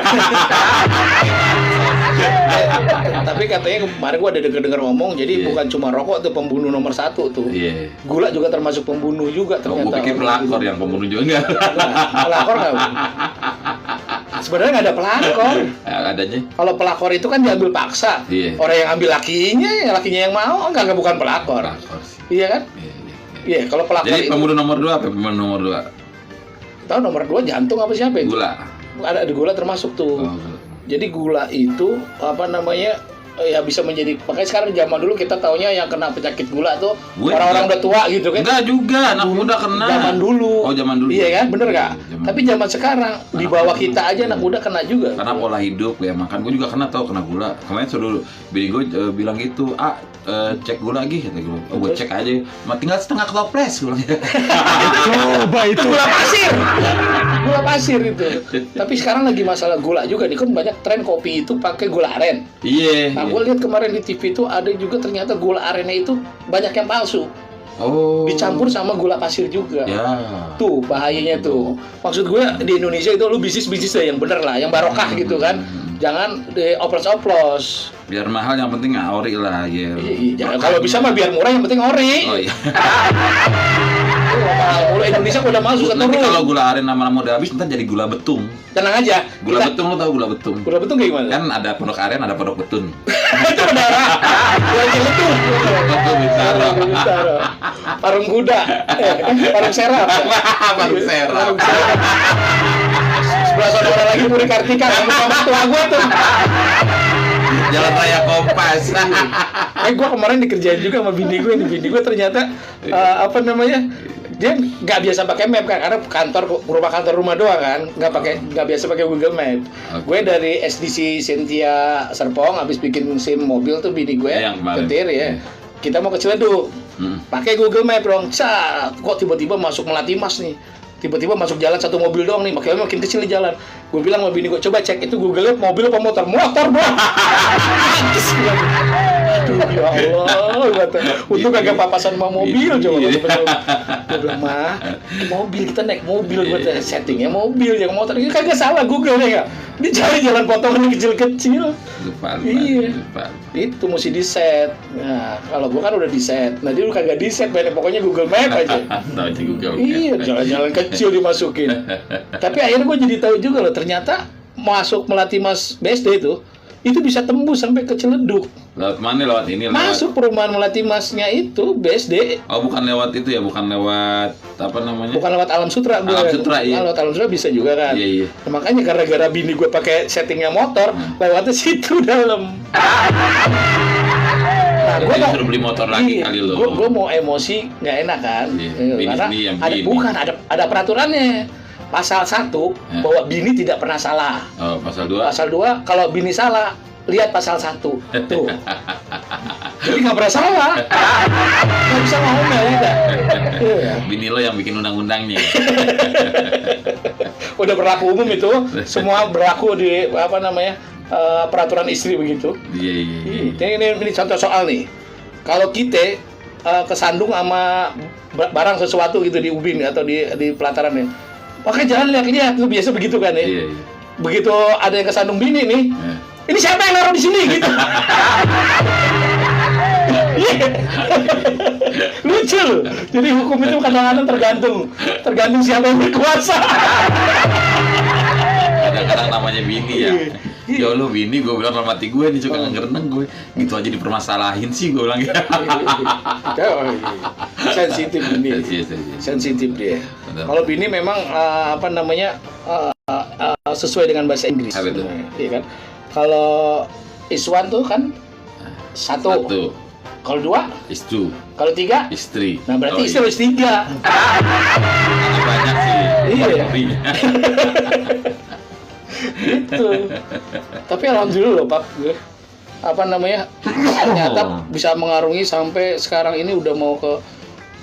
Tapi katanya kemarin gua ada dengar ngomong, jadi bukan cuma rokok tuh pembunuh nomor 1 tuh. Iya. Gula juga termasuk pembunuh juga ternyata. Gua pikir pelakor yang pembunuh juga enggak. Pelakor nggak? Sebenarnya nggak ada pelakor. Adanya. Kalau pelakor itu kan diambil paksa. Iya. Orang yang ambil lakinya yang mau, enggak bukan pelakor. Iya kan? Iya, kalau pelakor jadi itu. pembunuh nomor 2 apa pembunuh nomor 2? Tahu nomor 2 jantung apa siapa itu? Gula. Ada gula termasuk tuh. Jadi gula itu apa namanya? Ya bisa menjadi, makanya sekarang zaman dulu kita taunya yang kena penyakit gula tuh orang-orang udah tua gitu kan. Enggak juga, anak muda kena. Zaman dulu. Oh, zaman dulu. Iya kan, bener gak? Tapi zaman sekarang di bawah kita aja anak muda kena juga. Karena pola hidup ya, makan gue juga kena gula. Kemarin dulu bini gue bilang gitu, cek gula lagi kata gue. Oh, gue cek aja. Tinggal setengah toples gue bilang. Coba itu. Gula pasir itu. Tapi sekarang lagi masalah gula juga nih, kan banyak tren kopi itu pakai gula aren. Iya. Nah, gue lihat kemarin di TV itu ada juga ternyata gula arennya itu banyak yang palsu. Oh. Dicampur sama gula pasir juga. Ya. Tuh bahayanya tuh. Maksud gue di Indonesia itu lu bisnis yang bener lah, yang barokah gitu kan. Jangan oplos-oplos. Biar mahal yang penting ori lah ya. Iya, kalau bisa mah biar murah yang penting ori. Oh iya. Gula Indonesia udah masuk nanti kalau gula aren lama-lama udah habis ntar jadi gula betung. Tenang aja. Gula betung, lo tau gula betung? Gula betung kayak gimana? Kan ada pondok aren, ada pondok betun. Itu berdarah. Gula betung. Bintaro. Parung kuda. Parung serap. Parung serap. Sebelah sana lagi Puri Kartika, sama tua gue tuh. Jalan Raya Kompas. Gue kemarin dikerjain juga sama bini gue. Bini gue ternyata dia nggak biasa pakai map kan, karena kantor rumah doang kan, nggak biasa pakai Google Map. Okay. Gue dari SDC Cynthia Serpong habis bikin SIM mobil tuh bini gue ketir ya. Kita mau ke Ciledug, pakai Google Map dong. Kok tiba-tiba masuk Melati Mas nih. Tiba-tiba masuk jalan satu mobil doang nih, makanya makin kecil nih jalan. Gue bilang sama bini gue, coba cek itu Google Map mobil apa motor? Motor bro. Aduh ya Allah, untung kagak papasan sama mobil coba. Gue bilang mah, mobil kita naik mobil, gue settingnya mobil yang motor ini kagak salah Google ya. Dia cari jalan potongan kecil-kecil. Iya. Itu mesti di set. Nah, kalau gue kan udah di set. Nah dia udah kagak di set, pokoknya Google Map aja. Iya, jalan-jalan kecil dimasukin. Tapi akhirnya gue jadi tahu juga loh, ternyata masuk Melati Mas BSD itu bisa tembus sampai ke Ciledug. Lewat mana? Lewat ini? Masuk perumahan Melati Masnya itu BSD. Oh, bukan lewat itu ya? Bukan lewat apa namanya? Bukan lewat Alam Sutra. Alam Sutra, iya. Lewat Alam Sutra bisa juga kan? Iya. Nah, makanya gara-gara bini gue pakai settingnya motor, lewatnya situ dalam. Nah, gue mau beli motor lagi kali lo. Gue mau emosi nggak enak kan? Iya. Karena ada peraturannya. Pasal 1 bahwa bini tidak pernah salah. Oh, pasal 2. Pasal 2 kalau bini salah, lihat pasal 1. Tuh. Jadi nggak pernah salah. Nggak bisa ngomel ya. Bini lo yang bikin undang-undangnya. Udah berlaku umum itu, semua berlaku di peraturan istri begitu. Iya. Ini contoh soal nih. Kalau kita kesandung sama barang sesuatu gitu di ubin atau di pelataran, makanya jangan lihat itu biasa begitu kan ya. Iya. Begitu ada yang kesandung bini nih, ini siapa yang naruh di sini gitu. Lucu. Jadi hukum itu kadang-kadang tergantung siapa yang berkuasa. Kadang-kadang namanya bini ya. Ya lo bini, gue bilang sama mati gue nih suka ngereneng gue. Gitu aja dipermasalahin sih gue bilang. Sensitif bini. Sensitif dia. Kalau bini memang sesuai dengan bahasa Inggris. Iya kan? Kalau Iswan tuh kan 1. Kalau 2? Istri. Kalau 3? Istri. Nah berarti istri harus 3. Karena banyak sih. Iya. Gitu. Tapi alhamdulillah loh Pak, ternyata bisa mengarungi sampai sekarang ini udah mau ke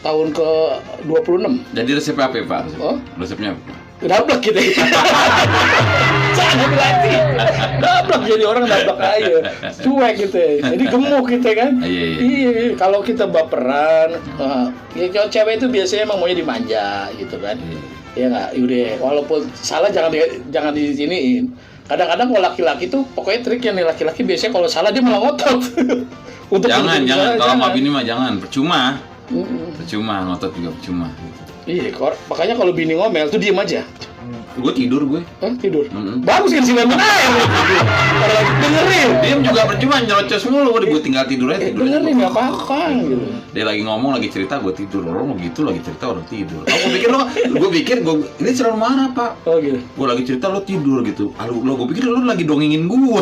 tahun ke 26. Jadi resep apa Pak? Resepnya apa? Dablek kita. Jangan berarti. Dablek jadi orang dablek aja. Cuek gitu. Jadi gemuk kita kan. Iya. Kalau kita baperan, ya cewek itu biasanya emang maunya dimanja gitu kan. Ya nggak, yaudah. Walaupun salah jangan di siniin. Kadang-kadang kalau laki-laki tuh pokoknya triknya nih, laki-laki biasanya kalau salah dia malah ngotot. Jangan. Kalau sama bini mah jangan. Percuma. Ngotot juga percuma. Iya, makanya kalau bini ngomel tuh diem aja. Gue tidur gue. Tidur. Bagus kan sih main air. Dengerin. Diem juga percuma nyerocos mulu. Gue tinggal tidur aja. Dengerin nggak apa-apa gitu. Dia lagi ngomong, lagi cerita, gue tidur. Orang begitu lagi cerita, orang tidur. Gue pikir ini selalu marah Pak. Oh gitu. Gue lagi cerita, lo tidur gitu. Gue pikir lo lagi dongengin gue.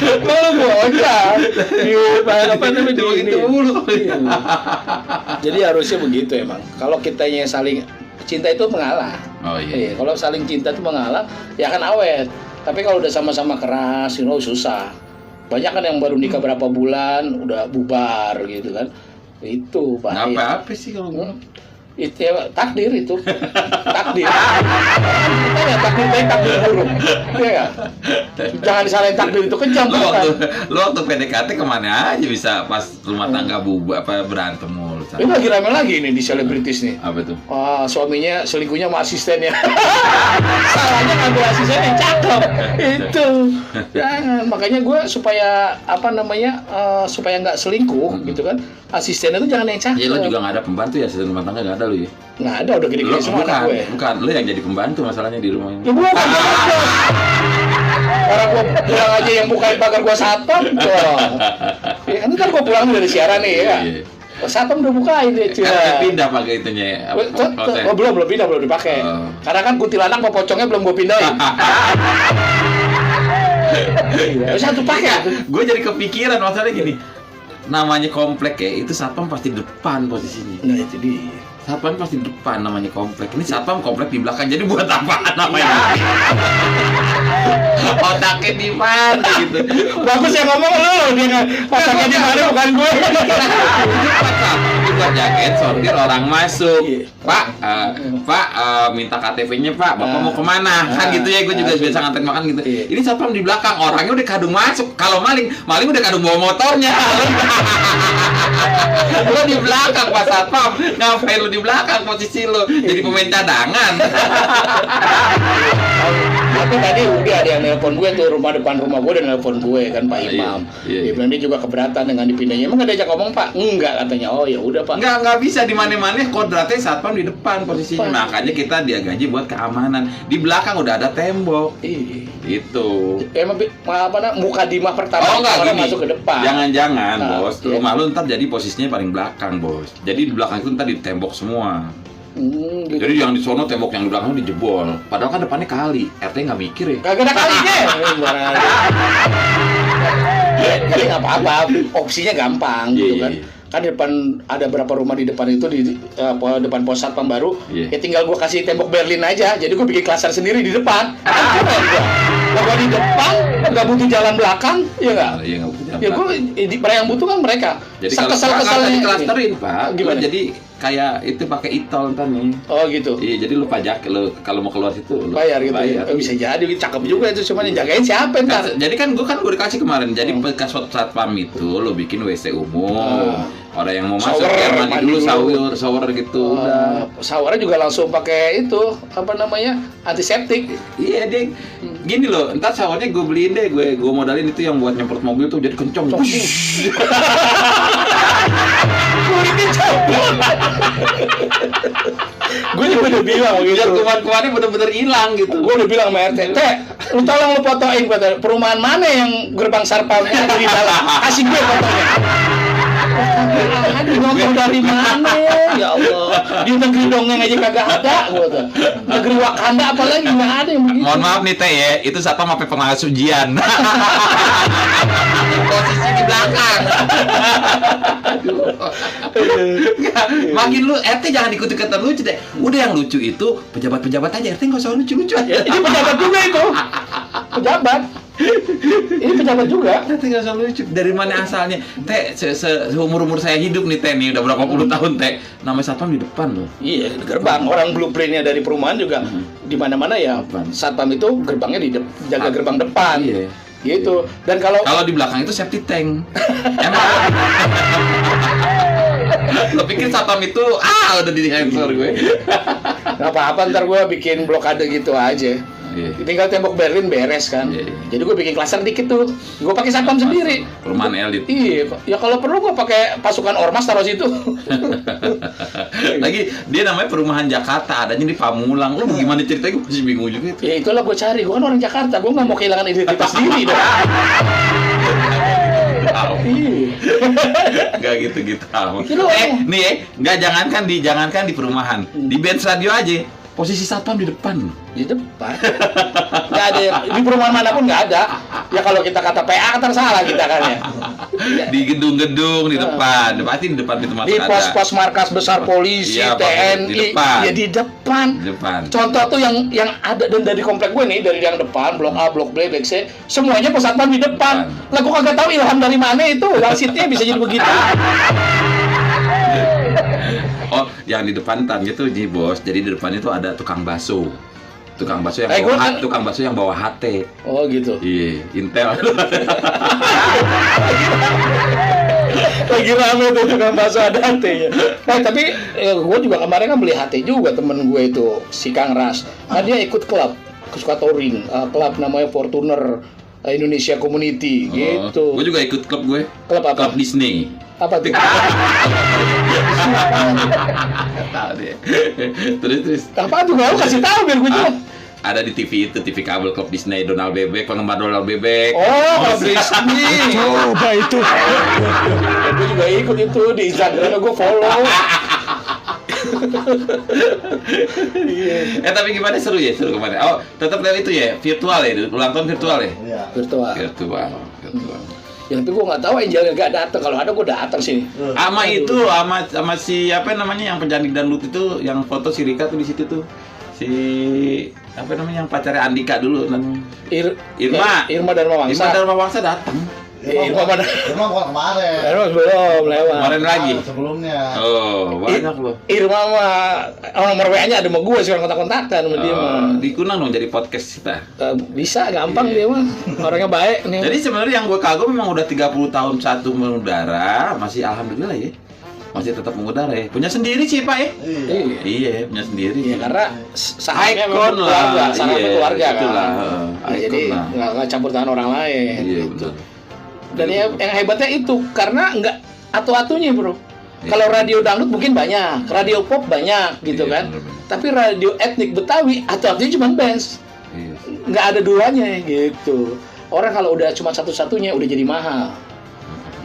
Kalau bocah. Gitu mulu. Jadi harusnya begitu emang. Kalau kitanya saling cinta itu mengalah. Oh iya. Kalau saling cinta itu mengalah, ya akan awet. Tapi kalau udah sama-sama keras, susah. Banyak kan yang baru nikah berapa bulan udah bubar gitu kan. Itu Pak. Nggak apa-apa sih kalau itu ya, takdir itu. Takdir. Kita ya takdir baik, takdir buruk. Iya. Jangan disalahin takdir itu kejam kan. Lo waktu PDKT kemana aja bisa pas rumah tangga berantem mulu. Ini lagi rame lagi nih di selebritis nih. Apa tuh? Suaminya selingkuhnya sama asistennya. Salahnya ngambil asisten yang cakep. Itu. Jangan. Makanya gue supaya supaya nggak selingkuh gitu kan. Asistennya tuh jangan yang cakep. Ya lo juga nggak ada pembantu ya, asisten rumah tangga nggak ada lo ya? Nggak ada, udah gede-gede semua anak gue. Bukan, lo yang jadi pembantu masalahnya di rumah ini. Ya bukan. Orang gue pulang aja yang bukain pagar gue satpam. Ya, ini kan gue pulang dari siaran nih ya. Satpam udah bukain deh, Kan pindah pakai itunya ya. Oh, belum pindah, belum dipakai. Karena kan kuntilanak sama pocongnya belum gue pindahin. Satu pakai. Gue jadi kepikiran masalahnya gini. Namanya komplek ya, itu satpam pasti depan posisinya. Nah, itu dia. Satpam pasti depan namanya komplek. Ini satpam komplek di belakang. Jadi buat apaan namanya? Otaknya di mana gitu. Bagus yang ngomong lu, dia otaknya di mana bukan gue. Buat jaket sortir orang masuk. Iya. Pak, minta KTP-nya Pak. Bapak mau kemana? Kan gitu ya, gue juga biasa nganterin makan gitu. Iya. Ini satpam di belakang, orangnya udah kadung masuk. Kalau maling udah kadung bawa motornya. Lo di belakang Pak Satpam, ngapain lo di belakang posisi lo? Jadi pemain cadangan. Tapi tadi udah ada yang nelpon gue tuh, depan rumah gue dan nelpon gue kan Pak Imam. Iya. Dia bilang dia juga keberatan dengan dipindahnya. Emang gak diajak ngomong Pak? Enggak katanya. Oh ya udah Pak. Nggak bisa di mana-mana, kodratnya satpam di depan posisinya. Makanya kita dia gaji buat keamanan. Di belakang udah ada tembok. Itu. Emang muka dimah pertama enggak orang gini. masuk ke depan. Jangan-jangan, Bos. Iya. Rumah lu ntar jadi posisinya paling belakang, Bos. Jadi di belakang itu ntar di tembok semua. Gitu. Jadi yang di sono tembok yang di belakang dijebol. Padahal kan depannya kali. RT nggak mikir ya. Kagak ada kalinya. Jadi nggak apa-apa, opsinya gampang gitu kan. Kan di depan ada berapa rumah di depan itu di depan pos satpam baru. Ya tinggal gua kasih tembok Berlin aja. Jadi gua bikin klaster sendiri di depan. Kalau gua di depan nggak butuh jalan belakang, ya nggak? Iya nggak butuh jalan. Ya gua yang butuh kan mereka. Jadi kalau kesal-kesalnya diklasterin Pak. Gimana? Jadi kayak itu pakai e-tol ntar nih. Oh gitu. Iya, jadi lu pajak lu kalau mau keluar situ lu bayar gitu. Bisa jadi cakep juga itu, cuman yang jagain siapa ntar? Jadi kan gue dikasih kemarin. Jadi bekas satpam itu lu bikin WC umum. Orang yang mau masuk ya mandi dulu shower gitu. Udah. Showernya juga langsung pakai itu apa namanya? Antiseptik. Iya, deh. Gini loh, ntar showernya gue beliin deh, gue modalin itu yang buat nyemprot mobil tuh jadi kenceng. Gue juga udah bilang gitu. Biar kuman-kumannya bener-bener hilang gitu. Gue udah bilang sama RT, lu tolong lu fotoin perumahan mana yang gerbang sarpamnya ada di dalam. Kasih gue fotonya. Ngomong dari mana ya Allah? Di negeri dongeng aja kagak ada, gue tuh. Negeri Wakanda apalagi nggak ada yang begitu. Mohon maaf nih Teh ya, itu satpam sampai pengawas ujian. Posisi di belakang. Makin lu RT jangan ikut-ikutan lucu deh. Udah yang lucu itu pejabat-pejabat aja, RT nggak usah lucu-lucu aja. Ini pejabat juga itu. Pejabat. Ini pejabat juga. RT nggak usah lucu. Dari mana asalnya? Teh, seumur-umur saya hidup nih Teh nih, udah berapa puluh tahun Teh. Namanya satpam di depan loh. Iya, di gerbang. Orang blueprintnya dari perumahan juga di mana-mana ya. Satpam itu gerbangnya jaga gerbang depan. Iya. Gitu. Dan kalau di belakang itu safety tank. Emang lo pikir satpam itu udah di sensor gue. nggak apa-apa, ntar gue bikin blokade gitu aja. Tinggal tembok Berlin beres kan. Jadi gue bikin klaster dikit tuh. Gue pakai satpam sendiri. Perumahan elit. Iya, ya kalau perlu gue pakai pasukan ormas taruh situ. Lagi dia namanya perumahan Jakarta, adanya di Pamulang. Lu gimana ceritanya? Gue masih bingung juga itu. Ya itulah gue cari. Gue kan orang Jakarta. Gue nggak mau kehilangan identitas diri dong. Nggak gitu-gitu. Nih jangankan di perumahan, di bench radio aja. Posisi satpam di depan. Di depan. Nggak ada di perumahan manapun nggak ada. Ya kalau kita kata PA kan salah kita kan ya. Di gedung-gedung di depan, pasti di depan itu masuk di pos-pos markas besar polisi, TNI, di depan. Ya di depan. Di depan. Contoh tuh yang ada dan dari komplek gue nih, dari yang depan, blok A, blok B, blok C, semuanya pos satpam di depan. Lah gue kagak tahu ilham dari mana itu, wasitnya bisa jadi begitu. Oh, yang di depan gitu Ji Bos. Jadi di depan itu ada tukang bakso. Tukang bakso yang bawa HT. Oh gitu. Iya, Intel. Lagi rame tuh tukang bakso ada HT-nya. Nah, tapi gue juga kemarin kan beli HT juga, temen gue itu si Kang Ras. Nah, dia ikut klub, suka touring, klub namanya Fortuner Indonesia Community gitu. Gue juga ikut klub gue. Klub apa? Klub Disney. Apa tuh? Tahu deh. Terus. Apa tuh? Gak kasih tahu biar gue juga. ada di TV itu, TV kabel klub Disney, Donald Bebek, penggemar Donald Bebek. Oh, Disney. Coba itu. Gue juga ikut itu di Instagram, gue follow. Tapi gimana, seru kemarin. Oh, tetap lewat itu ya, virtual ya, ulang tahun virtual ya. Iya. Virtual. Ya, tapi gue nggak tahu Angel nggak datang. Kalau ada gue datang sih. Sama si apa namanya yang penyanyi dangdut itu, yang foto si Rika tuh di situ tuh. Si apa namanya yang pacarnya Andika dulu Irma Dharma Wangsa datang. Irma bukan kemarin. Irma belum lewat. Kemarin lagi. Sebelumnya. Oh, banyak loh. Irma mah nomor WA-nya ada sama gue, sekarang kontak-kontakan sama dia mah. Di Kunang dong jadi podcast kita. Bisa gampang dia mah. Orangnya baik nih. Jadi sebenarnya yang gue kagum memang udah 30 tahun satu mengudara, masih alhamdulillah ya. Masih tetap mengudara ya. Punya sendiri sih Pak ya. Iya, punya sendiri. Iya, karena sahamnya Icon keluarga, sahamnya keluarga kan. Itulah. Jadi nggak campur tangan orang lain. Iya, gitu. benar. Dan yang hebatnya itu karena nggak atu-atunya bro. Iya. Kalau radio dangdut mungkin banyak, radio pop banyak gitu Iya, kan. benar-benar. Tapi radio etnik Betawi atu-atunya cuma bands. Iya. Nggak ada duanya gitu. Orang kalau udah cuma satu-satunya udah jadi mahal.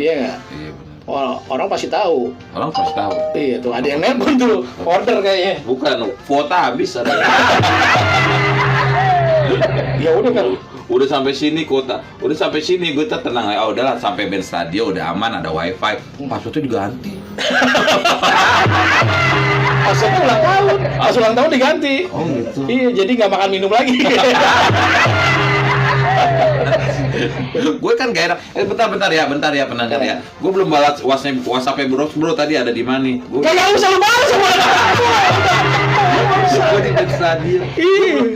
Iya nggak? Iya, benar. Orang pasti tahu. Orang pasti tahu. Iya tuh, ada yang nelpon tuh, order kayaknya. Bukan, kuota habis ada. Ya udah kan. Udah sampai sini kuota, udah sampai sini gue tenang ya, udahlah sampai band stadion udah aman, ada wifi, passwordnya diganti. Pas ulang tahun diganti. Oh gitu. Iya, jadi nggak makan minum lagi. Gue kan gak enak. Bentar ya pendengar ya. Gue belum balas WhatsApp bro tadi ada di mana? Kagak usah lu balas semua. Gue di band stadion.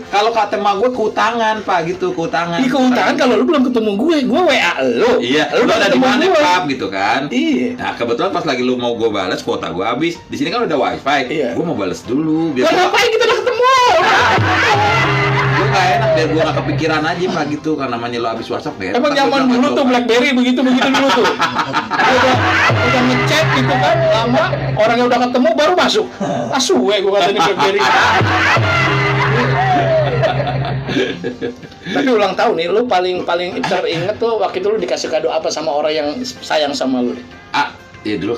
Kalau kata emak gue keutangan Pak gitu, keutangan. Ih, keutangan kalau lu belum ketemu gue WA lu. Iya, lu udah ada di ketemu mana gue. Pak gitu kan? Iya. Nah kebetulan pas lagi lu mau gue balas, kuota gue habis. Di sini kan udah wifi. Iya. Gue mau balas dulu. Lah ngapain kita udah ketemu? Gue gak enak biar gue gak kepikiran aja Pak gitu, karena namanya lo habis WhatsApp ya. Emang zaman dulu tuh BlackBerry begitu dulu tuh. udah ngechat gitu kan, lama orangnya udah ketemu baru masuk. Asuwe gue kata di BlackBerry. Tapi ulang tahun nih, lu paling teringet tuh waktu itu lu dikasih kado apa sama orang yang sayang sama lu? Iya dulu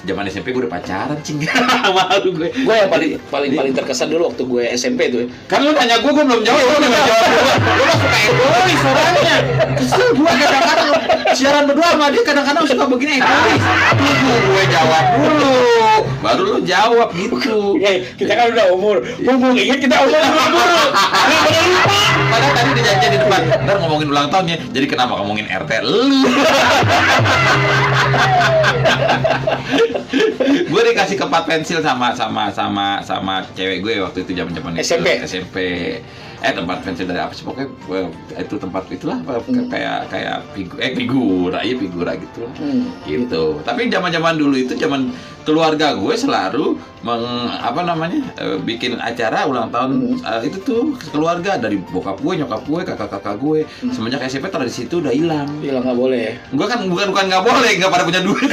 zaman SMP gue udah pacaran cing. Malu gue. Gue yang paling terkesan dulu waktu gue SMP tuh. Kan lu nanya gue belum jawab, lu nggak jawab dulu. Lu mah suka egois orangnya. Kesel gue kadang-kadang siaran berdua sama dia kadang-kadang suka begini egois. Tunggu gue jawab dulu, baru lu jawab gitu. Kita kan udah umur ingat kita umur dulu. Lupa. Padahal tadi dijanji di depan, ntar ngomongin ulang tahunnya. Jadi kenapa ngomongin RT lu? Gue dikasih kepat pensil sama cewek gue waktu itu zaman SMP. Tempat pensil dari apa sih pokoknya itu tempat itulah kayak figura gitu lah. Gitu. Tapi zaman dulu itu zaman keluarga gue selalu bikin acara ulang tahun itu tuh keluarga, dari bokap gue, nyokap gue, kakak-kakak gue. Semenjak SMP tradisi itu udah hilang. Hilang nggak boleh. Gue kan bukan nggak boleh, nggak pada punya duit.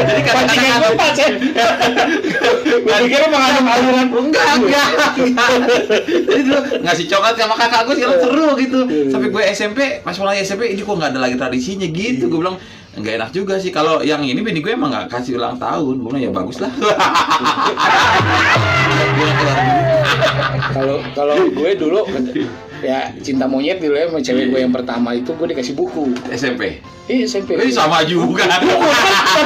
Jadi kadang-kadang gue kira mengandung aliran. Enggak. Jadi dulu ngasih coklat sama kakak gue sekarang seru gitu. Sampai gue SMP, pas mulai SMP ini kok nggak ada lagi tradisinya gitu. Gue bilang nggak enak juga sih kalau yang ini bini gue emang nggak kasih ulang tahun. Gue bilang ya bagus lah. Kalau gue dulu ya cinta monyet dulu ya sama cewek gue yang pertama itu gue dikasih buku SMP. Iya SMP. Sama juga.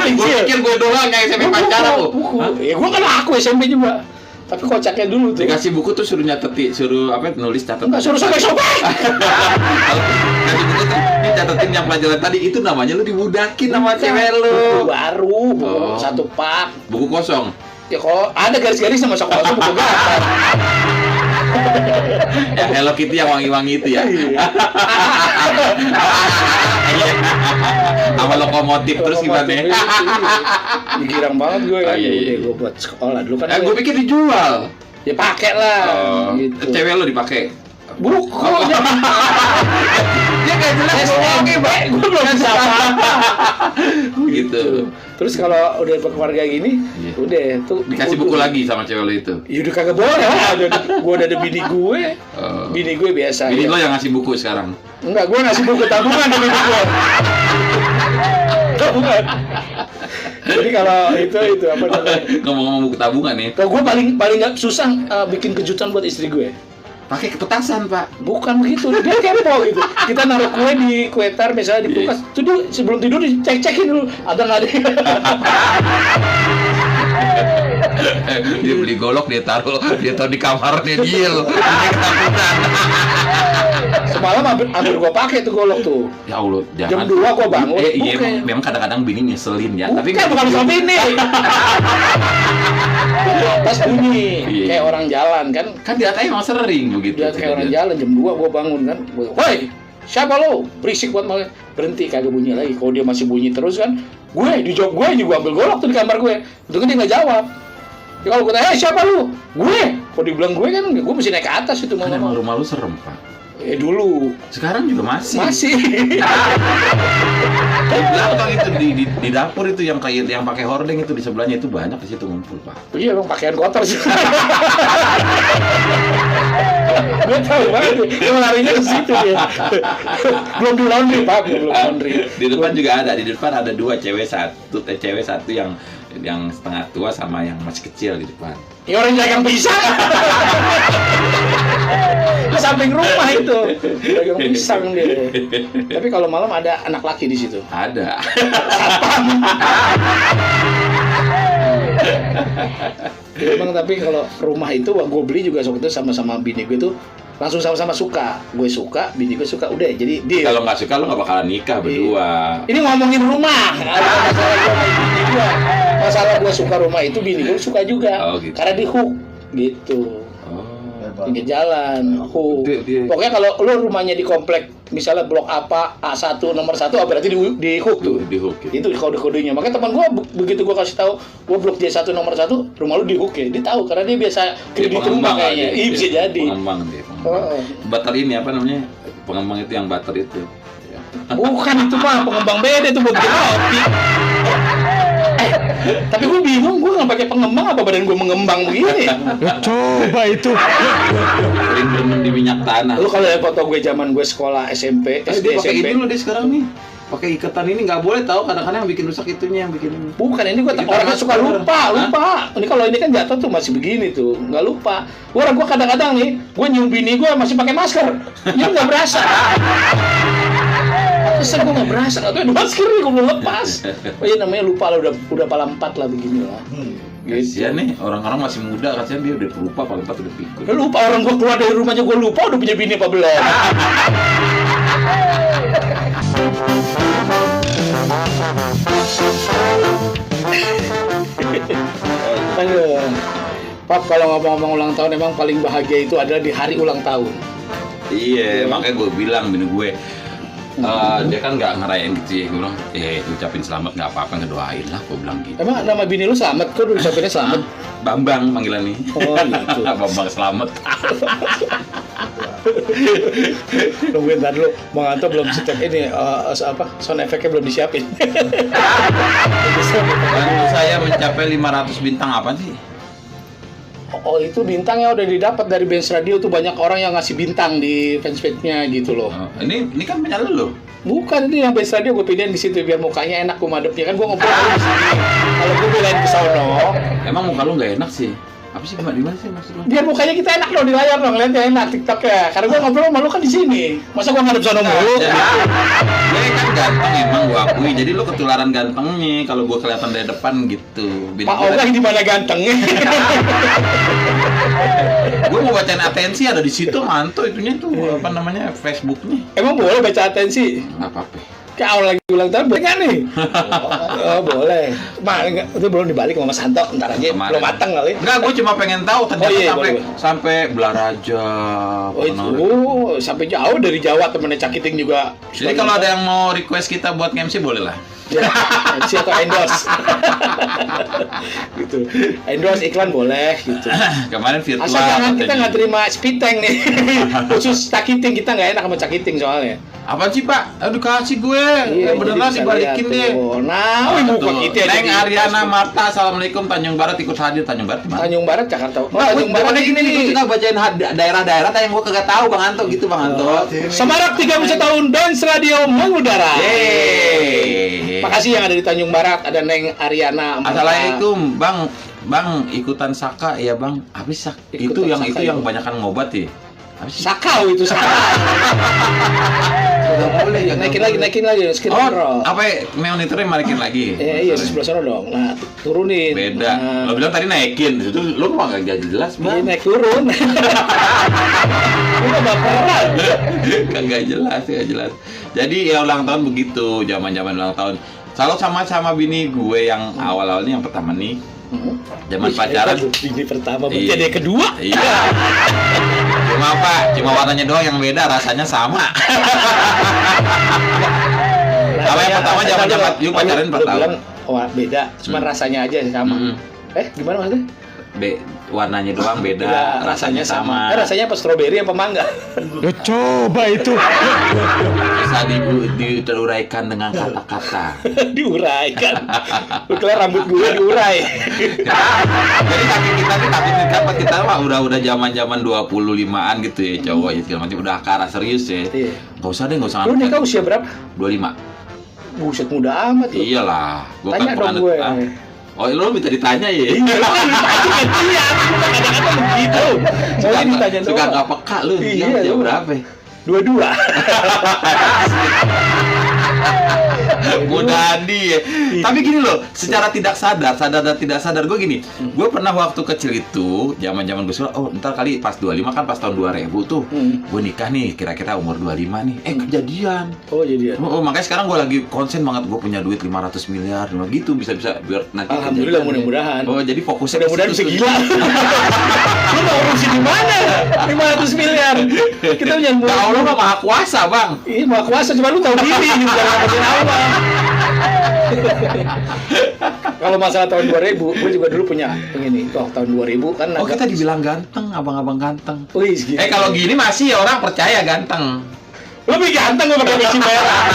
Gue pikir gue doang yang SMP pacaran lo. Buku. Ya gue kan aku SMP juga. Tapi kocaknya dulu tuh. Dikasih buku tuh suruh nulis catatan. Enggak suruh sobek-sobek. Kasih buku tuh, ini catetin yang pelajaran tadi itu namanya lu dibudakin sama cewek lu. Buku baru, buku satu pak. Buku kosong. Ya kalau ada garis-garis sama kosong buku gambar. Ya Hello Kitty yang wangi-wangi itu ya. Sama lokomotif terus gimana? Girang banget gue kan. Iya. Gue buat sekolah dulu kan. Gue pikir dijual. Ya pakai lah. Gitu. Cewek lo dipakai. Buku. Dia kayak jelas Oke, Pak. Gue belum bisa apa-apa. Gitu. Terus kalau udah keluarga gini, Iya. udah tuh Dikasih buku lagi sama cewek lo itu. Ya udah kagak boleh lah. Gue udah ada bini gue. Oh. Bini gue biasa. Bini ya. lo yang ngasih buku sekarang. Enggak, gue ngasih buku tabungan ke bini gue. Tabungan. Jadi kalau itu apa namanya? Ngomong-ngomong buku tabungan nih. Kalau gue paling nggak susah bikin kejutan buat istri gue. Pakai kepetasan, Pak. Bukan begitu, dia kepo gitu. Kita naruh kue di kuetar misalnya di kulkas, tuh dia sebelum tidur dicek-cekin dulu, ada nggak ada. Dia beli golok, dia taruh di kamarnya dia loh. Dia ketakutan. Semalam hampir gua pakai tuh golok tuh. Ya Allah, Jam jangan. 2 gua bangun. Iya, Bukan. memang kadang-kadang bini nyeselin ya. Tapi Bukan sama bini. Pas bunyi, Iya. kayak orang jalan kan. kan dia tanya emang sering begitu. Dia kayak orang jalan jam 2 gua bangun kan. Woi, siapa lo? Berisik buat malah. Berhenti kagak bunyi lagi. Kalau dia masih bunyi terus kan, gue dijawab gue juga ambil golok tuh di kamar gue. Untungnya dia nggak jawab. Ya kalau gue tanya, siapa lu? Gue. Kalau dibilang gue kan, gue mesti naik ke atas itu Kan emang ngomong. rumah lu serem, Pak. Dulu Sekarang juga masih. masih. Di belakang itu di dapur itu yang kayak yang pakai hordeng itu di sebelahnya itu banyak di situ ngumpul, Pak. Iya emang pakaian kotor sih. Gue tahu banget, dia larinya ke situ dia. Belum di laundry Pak, belum laundry. Di depan juga ada, di depan ada dua cewek satu yang setengah tua sama yang masih kecil di depan. Ya orang dagang pisang. Di samping rumah itu, dagang pisang dia. Tapi kalau malam ada anak laki di situ. Ada. Emang tapi kalau rumah itu gue beli juga waktu itu sama-sama bini gue tuh langsung sama-sama suka. Gue suka, bini gue suka. Udah jadi dia. Kalau nggak suka lo nggak bakalan nikah berdua. Ini ngomongin rumah. Ada masalah gue sama bini gue. Masalah gue suka rumah itu bini gue suka juga. Oh, gitu. Karena di hook gitu. Pinggir jalan, hook. Dia- Pokoknya kalau lo rumahnya di komplek misalnya blok apa A1 nomor 1 berarti di hook tuh. Di hook. Ya. Itu kode-kodenya. Makanya teman gue begitu gue kasih tahu, gue blok J1 nomor 1, rumah lu di hook ya. Dia tahu karena dia biasa kredit rumah kayaknya. Iya bisa jadi. Pengembang dia. Oh. Bater ini apa namanya? Pengembang itu yang bater itu. Bukan itu mah pengembang beda itu buat bikin kopi. Tapi gue bingung, gue nggak pakai pengembang apa badan gue mengembang begini. Coba itu. Berendam di minyak tanah. Lu kalau lihat foto gue zaman gue sekolah SMP, Dia SD pakai SMP. ini loh dia sekarang nih. Pakai ikatan ini nggak boleh tahu kadang-kadang yang bikin rusak itunya yang bikin ini. Bukan ini gue Kita orangnya masker. suka lupa. Ini kalau ini kan jatuh tuh masih begini tuh, nggak lupa. Gue kadang-kadang nih, gue nyium bini gue masih pakai masker, nyium nggak berasa. Pesan gue nggak berasa, atau ada masker nih gue belum lepas. Oh iya namanya lupa lah, udah pala 4 lah begini lah. Kasian nih orang-orang masih muda, kasian dia udah lupa paling empat udah pikir. Ya, lupa orang gue keluar dari rumahnya gue lupa udah punya bini apa belum. Aduh. Pap, kalau ngomong-ngomong ulang tahun emang paling bahagia itu adalah di hari ulang tahun. Iya, makanya gue bilang bini gue, dia kan nggak ngerayain gitu ya. Gue bilang, ucapin selamat nggak apa-apa, ngedoain lah. Gue bilang gitu. Emang nama bini lu Slamet? Kok udah ucapinnya Slamet? Bambang panggilan nih. Oh gitu. Bambang Slamet. Tungguin ntar dulu, Bang Anto belum setek ini, sound effect-nya belum disiapin. Bantu saya mencapai 500 bintang apa sih? Oh itu bintangnya udah didapat dari Benz Radio tuh, banyak orang yang ngasih bintang di fanspage-nya gitu loh. Ini kan punya lu. Bukan, ini yang Benz Radio gue pindahin di situ biar mukanya enak gue madepnya, kan gue ngobrol di sini. Kalau gue belain ke sono, Emang muka lu nggak enak sih? Apa sih gimana sih maksud lu? biar mukanya kita enak dong di layar dong, lihatnya enak TikTok-nya. Karena gue ngobrol sama lu kan di sini. Masa gue ngadep sono mulu? Gue kan ganteng emang gue akui. Jadi lu ketularan gantengnya kalau gue kelihatan dari depan gitu. Pak Oga di mana gantengnya? Gue mau bacain atensi ada di situ mantu itunya tuh apa namanya Facebooknya. Emang boleh baca atensi? Nggak apa-apa. Kayak awal lagi ulang tahun boleh nggak nih? Oh boleh. Itu belum dibalik sama Mas Santo, ntar aja Kemarin. belum matang kali. Enggak, gue cuma pengen tahu ternyata Oh, iya, sampai boleh. sampai Belaraja. Oh itu sampai jauh dari Jawa temennya Cakiting juga. Jadi kalau ada yang mau request kita buat MC boleh lah. atau endorse. Gitu. Endorse iklan boleh gitu. Kemarin virtual. Asal jangan kita nggak terima speed tank nih. Khusus cakiting kita nggak enak sama cakiting soalnya. Apa sih Pak? Aduh kasih gue. Beneran dibalikin deh. Nah, muka kita Neng Ariana Marta, assalamualaikum. Tanjung Barat ikut hadir. Tanjung Barat mana? Tanjung Barat Jakarta. Tanjung Barat gini nih. Kita bacain daerah-daerah yang gue kagak tahu Bang Anto gitu Bang Anto. Semarak 31 tahun Dance Radio mengudara. Yeay. Makasih yang ada di Tanjung Barat, ada Neng Ariana. Assalamualaikum Bang ikutan Saka ya Bang. Habis itu yang kebanyakan ngobat ya. Sakau itu sakau. Udah boleh ya. Naikin lagi skin control. Apa ya? Monitornya balikin lagi. Iya, sebelah sana dong. Nah, turunin. Beda. Lo bilang tadi naikin. Itu lo mah enggak jelas, Bang. Naik turun. Udah baperan. Kagak jelas. Jadi ya ulang tahun begitu, zaman-zaman ulang tahun. Selalu sama bini gue yang awal-awalnya yang pertama nih. Zaman pacaran ini pertama, berarti ada yang kedua. Iya. Cuma warnanya doang yang beda, rasanya sama. Apa yang pertama zaman yuk pacaran 4 tahun. Wah, beda, cuma rasanya aja sama. Gimana maksudnya? Warnanya doang beda, rasanya sama. Rasanya apa, stroberi apa mangga? Coba itu. Bisa diuraikan dengan kata-kata. Diuraikan. Betul, rambut gue diurai. Jadi kaki kita nih kita mah udah zaman 25-an gitu ya cowok ya segala macam udah ke arah serius ya. Enggak usah. Lu nikah usia berapa? 25. Buset, muda amat lu. Iyalah, gua tanya kan dong gue. Oh, lu minta ditanya ya? Iya, kadang-kadang begitu. Soalnya ditanya doang. Suka nggak peka lu, dia berapa? 22. Muda Adi ya. Tapi gini loh, secara tidak sadar dan tidak sadar gue gini. Gue pernah waktu kecil itu, zaman-zaman gue suka, ntar kali pas 25 kan pas tahun 2000 tuh. Gue nikah nih, kira-kira umur 25 nih. Kejadian. Oh, jadian. Makanya sekarang gue lagi konsen banget, gue punya duit 500 miliar, gitu bisa biar nanti. Alhamdulillah, mudah-mudahan. Oh, jadi fokusnya mudah-mudahan bisa gila. Lu mau urusin di mana? 500 miliar. Kita punya Allah mah maha kuasa, Bang. Iya, maha kuasa, cuma lu tahu diri gitu, jangan ngapain Allah. Kalau masalah tahun 2000, gue juga dulu punya begini. Tahun 2000 kan. Oh, kita dibilang ganteng, abang-abang ganteng. Wih, gitu. Kalau gini masih orang percaya ganteng. Lebih ganteng gue pakai besi merah.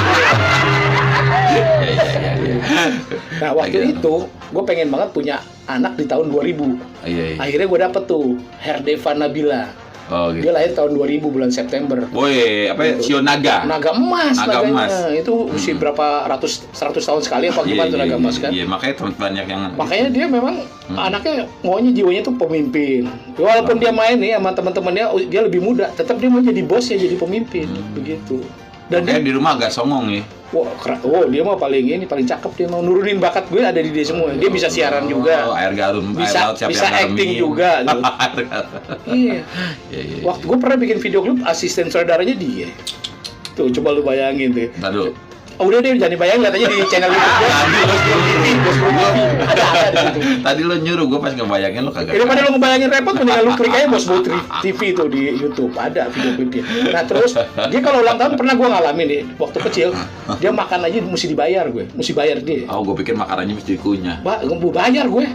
Nah, waktu itu gue pengen banget punya anak di tahun 2000. Iya. Akhirnya gue dapet tuh Herdeva Nabila. Oh, gitu. Dia lahir tahun 2000 bulan September. Woi, apa ya? Sio naga. Naga emas. Naga emas. Itu usia berapa 100 tahun sekali apa gimana tuh naga emas kan? Iya, makanya banyak yang. Makanya dia memang anaknya maunya jiwanya tuh pemimpin. Walaupun dia main nih sama teman-temannya, dia lebih muda, tetap dia mau jadi bos ya, jadi pemimpin begitu. Dan dia di rumah agak songong ya. Wah, dia mah paling cakep, dia mau nurunin bakat gue ada di dia semua. Dia bisa siaran juga. Air garum, bisa acting juga. Iya. Waktu gue pernah bikin video klip, asisten saudaranya dia. Tuh, coba lu bayangin deh. Aduh. Udah deh, jangan dibayangin, lihat aja di channel YouTube gue. Ada di situ. Tadi lo nyuruh gue pas ngebayangin lo kagak. Daripada lo ngebayangin repot, mendingan lo klik aja Bos Bo TV itu di YouTube, ada video klipnya. Nah terus dia kalau ulang tahun pernah gue ngalamin nih, waktu kecil dia makan aja mesti dibayar gue, mesti bayar dia. Oh, gue pikir makanannya mesti dikunyah. Gue bayar gue.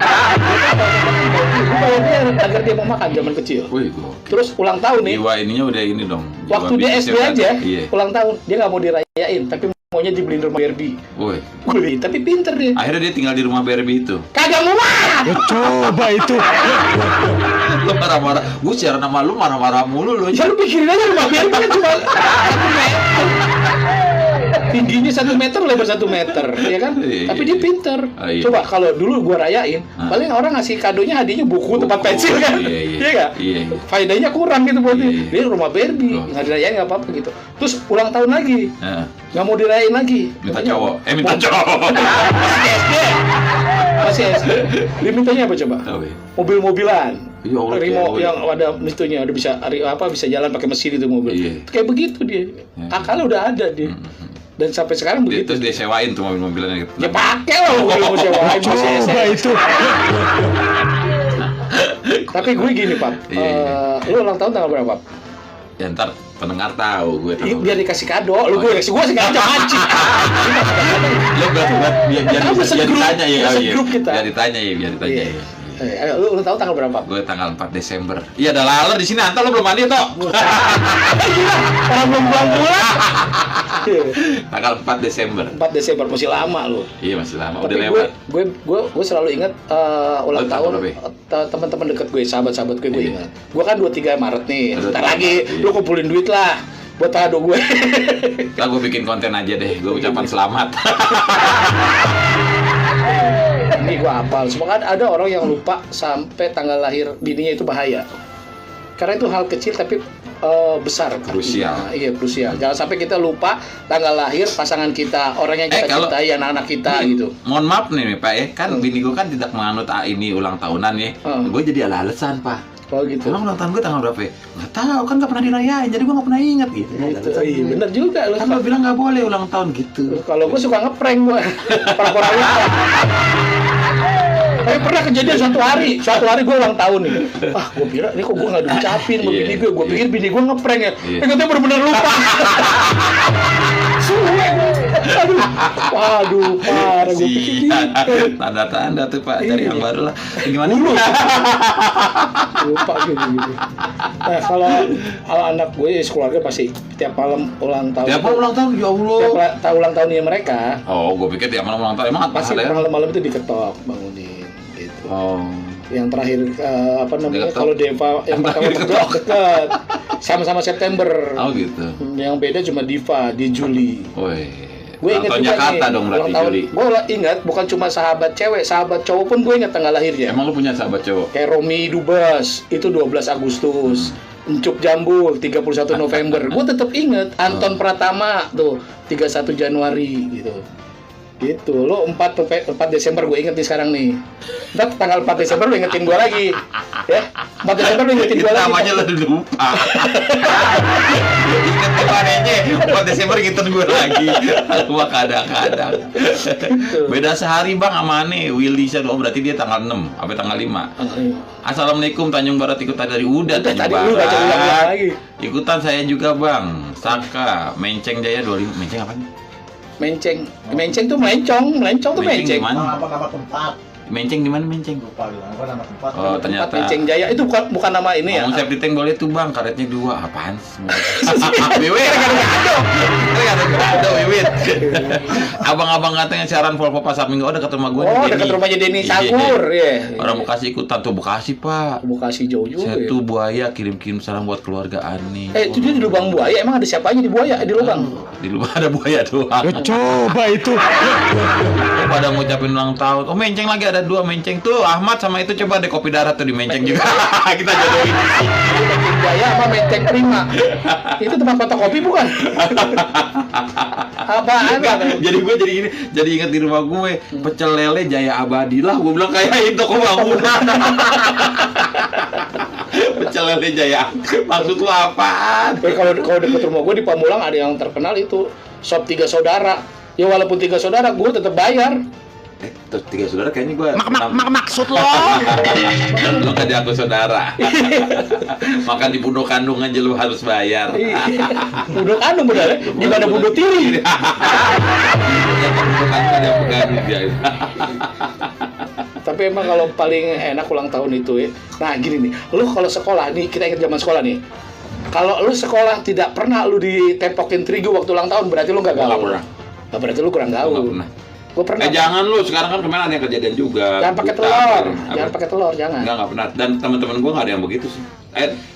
Gue bayar dia agar dia mau makan zaman kecil. Wih, gue. Terus ulang tahun nih. Jiwa ininya udah ini dong. Waktu dia SD aja, ulang tahun dia nggak mau dirayain, tapi maunya dibeliin rumah Barbie. Woi. Tapi pinter dia. Akhirnya dia tinggal di rumah Barbie itu. Kagak muat. Coba itu. Lu marah-marah. Gue siaran sama lu marah-marah mulu lu. Ya lu pikirin aja rumah Barbie kan cuma 1 meter. Tingginya 1 meter, lebar 1 meter, ya kan? Tapi dia pinter. Coba kalau dulu gua rayain, paling orang ngasih kadonya hadiahnya buku, tempat pensil kan? Iya nggak? Iya. Faedahnya kurang gitu buat dia. Dia rumah Barbie, nggak dirayain nggak apa-apa gitu. Terus ulang tahun lagi, nggak mau dirayain lagi. Minta cowok. Minta cowok. Masih SD. Dia mintanya apa coba? Mobil-mobilan. Remote yang ada itunya, udah bisa jalan pakai mesin itu mobil. Kayak begitu dia. Akalnya udah ada dia. Dan sampai sekarang begitu. Terus dia sewain tuh mobil-mobilan gitu. Ya pakai lah mobil sewain. Coba itu. Tapi gue gini, Pak. Lu ulang tahun tanggal berapa, Pak? Ya ntar pendengar tahu gue tahu. Biar dikasih kado, lu gue sih sengaja mancing. Lu biar ditanya ya. Grup kita. Biar ditanya ya. Ayo, lu tahu tanggal berapa? Gue tanggal 4 Desember. Iya, ada laler di sini. Antar lu belum mandi toh? Orang belum pulang. Tanggal 4 Desember. 4 Desember masih lama lu. Iya, masih lama. Tapi Udah lewat. Gue selalu ingat ulang tahun teman-teman dekat gue, sahabat-sahabat gue ingat. Gue kan 23 Maret nih. Bentar lagi lu kumpulin duit lah buat kado gue. Lah gue bikin konten aja deh. Gue ucapan selamat. Ini gue hafal. Semoga ada orang yang lupa sampai tanggal lahir bininya, itu bahaya. Karena itu hal kecil tapi besar. Krusial. Iya, krusial. Jangan sampai kita lupa tanggal lahir pasangan kita, orang yang kita cintai, anak-anak kita gitu. Mohon maaf nih Pak kan bini gue kan tidak menganut ini ulang tahunan ya. Gue jadi alasan Pak. Oh gitu. Emang ulang tahun gue tanggal berapa ya? Nggak tahu, kan nggak pernah dirayain, jadi gue nggak pernah inget gitu. Iya, bener juga. Kan lo bilang nggak boleh ulang tahun gitu. Kalau gue suka ngeprank gue, pura-pura lupa. Tapi pernah kejadian suatu hari gue ulang tahun nih. Gue kira ini kok gue nggak diucapin sama bini gue. Gue pikir bini gue ngeprank ya. Ternyata bener-bener lupa. Suwe. Waduh, parah gue pikir gitu. Tanda-tanda tuh Pak, cari yang baru lah. Gimana dulu? Lupa gitu. Nah, kalau anak gue sekeluarga pasti tiap malam ulang tahun. Tiap malam ulang tahun, ya Allah. Tiap ulang tahunnya mereka. Oh, gue pikir tiap malam ulang tahun. Emang pasti malam-malam itu diketok, bangunin gitu. Oh. Yang terakhir kalau Deva yang pertama deket sama-sama September. Oh gitu. Yang beda cuma Diva di Juli. Woi. Gue ingat juga Jakarta nih, dong berarti Juli. Gue ingat bukan cuma sahabat cewek, sahabat cowok pun gue ingat tanggal lahirnya. Emang lu punya sahabat cowok? Kayak Romi Dubas, itu 12 Agustus. Encuk Jambul 31 November. Gue tetap inget Anton Pratama tuh 31 Januari gitu. Gitu. Lo 4 Desember gue inget nih sekarang nih. Ntar tanggal 4 Desember lo ingetin gue lagi. Ya. 4 Desember lo ingetin gue lagi. Namanya lo lupa. Ingat kemarinnya 4 Desember ingetin gue lagi. Gua kadang-kadang. Beda sehari Bang sama aneh. Willy berarti dia tanggal 6 sampai tanggal 5. Assalamualaikum Tanjung Barat ikutan dari Tanjung Barat. Ikutan saya juga Bang. Saka Menceng Jaya 25. Menceng apa nih? Menceng tuh melencong tuh menceng. Apa nama tempat? Menceng di mana Menceng? Lupa bilang apa nama tempat. Oh, ternyata Menceng Jaya itu bukan nama ini ya. Ngomong safety tank boleh tuh Bang, karetnya 2. Apaan sih? Wiwit. Ada Wiwit. Abang-abang katanya siaran Volvo Pasar Minggu dekat rumah gue. Oh, dekat rumahnya Denny Sakur, ya. Orang Bekasi ikutan tuh Bekasi, Pak. Bekasi jauh juga. Satu Buaya kirim-kirim salam buat keluarga Ani. Itu dia di lubang buaya. Emang ada siapanya di buaya? Di lubang. Di lubang ada buaya doang. Coba itu. Pada ngucapin ulang tahun. Oh, Menceng lagi ada 2 Menceng tuh. Ahmad sama itu coba deh kopi darat tuh di Menceng juga. Kita jodohin. Menceng Jaya sama Menceng Prima. Itu tempat fotokopi bukan? Apaan? Jadi gue jadi ingat di rumah gue pecel lele Jaya Abadi lah. Gue bilang kayak itu kok bangunan. Pecel lele Jaya. Maksud lu apaan? Kalau dekat rumah gue di Pamulang ada yang terkenal itu sop 3 saudara. Ya walaupun 3 saudara, gue tetap bayar. Terus 3 saudara kayaknya gue maksud lo? Lo kan diaku saudara. Makan di bunuh kandung aja lu harus bayar. Bunuh kandung bener ya? Di mana bunuh tiri? Bunuh kandung ada pegang dia. Tapi emang kalau paling enak ulang tahun itu ya. Nah gini nih, lu kalau sekolah nih, kita ingat zaman sekolah nih. Kalau lu sekolah tidak pernah lu ditempokin terigu waktu ulang tahun, berarti lu nggak gaul. Nggak pernah. Nah, berarti lu kurang gaul. Nggak pernah. Gue pernah. Jangan lu, sekarang kan kemarin ada yang kejadian juga. Jangan pakai telur. Jangan pakai telur, jangan. Nggak pernah. Dan teman-teman gue nggak ada yang begitu sih.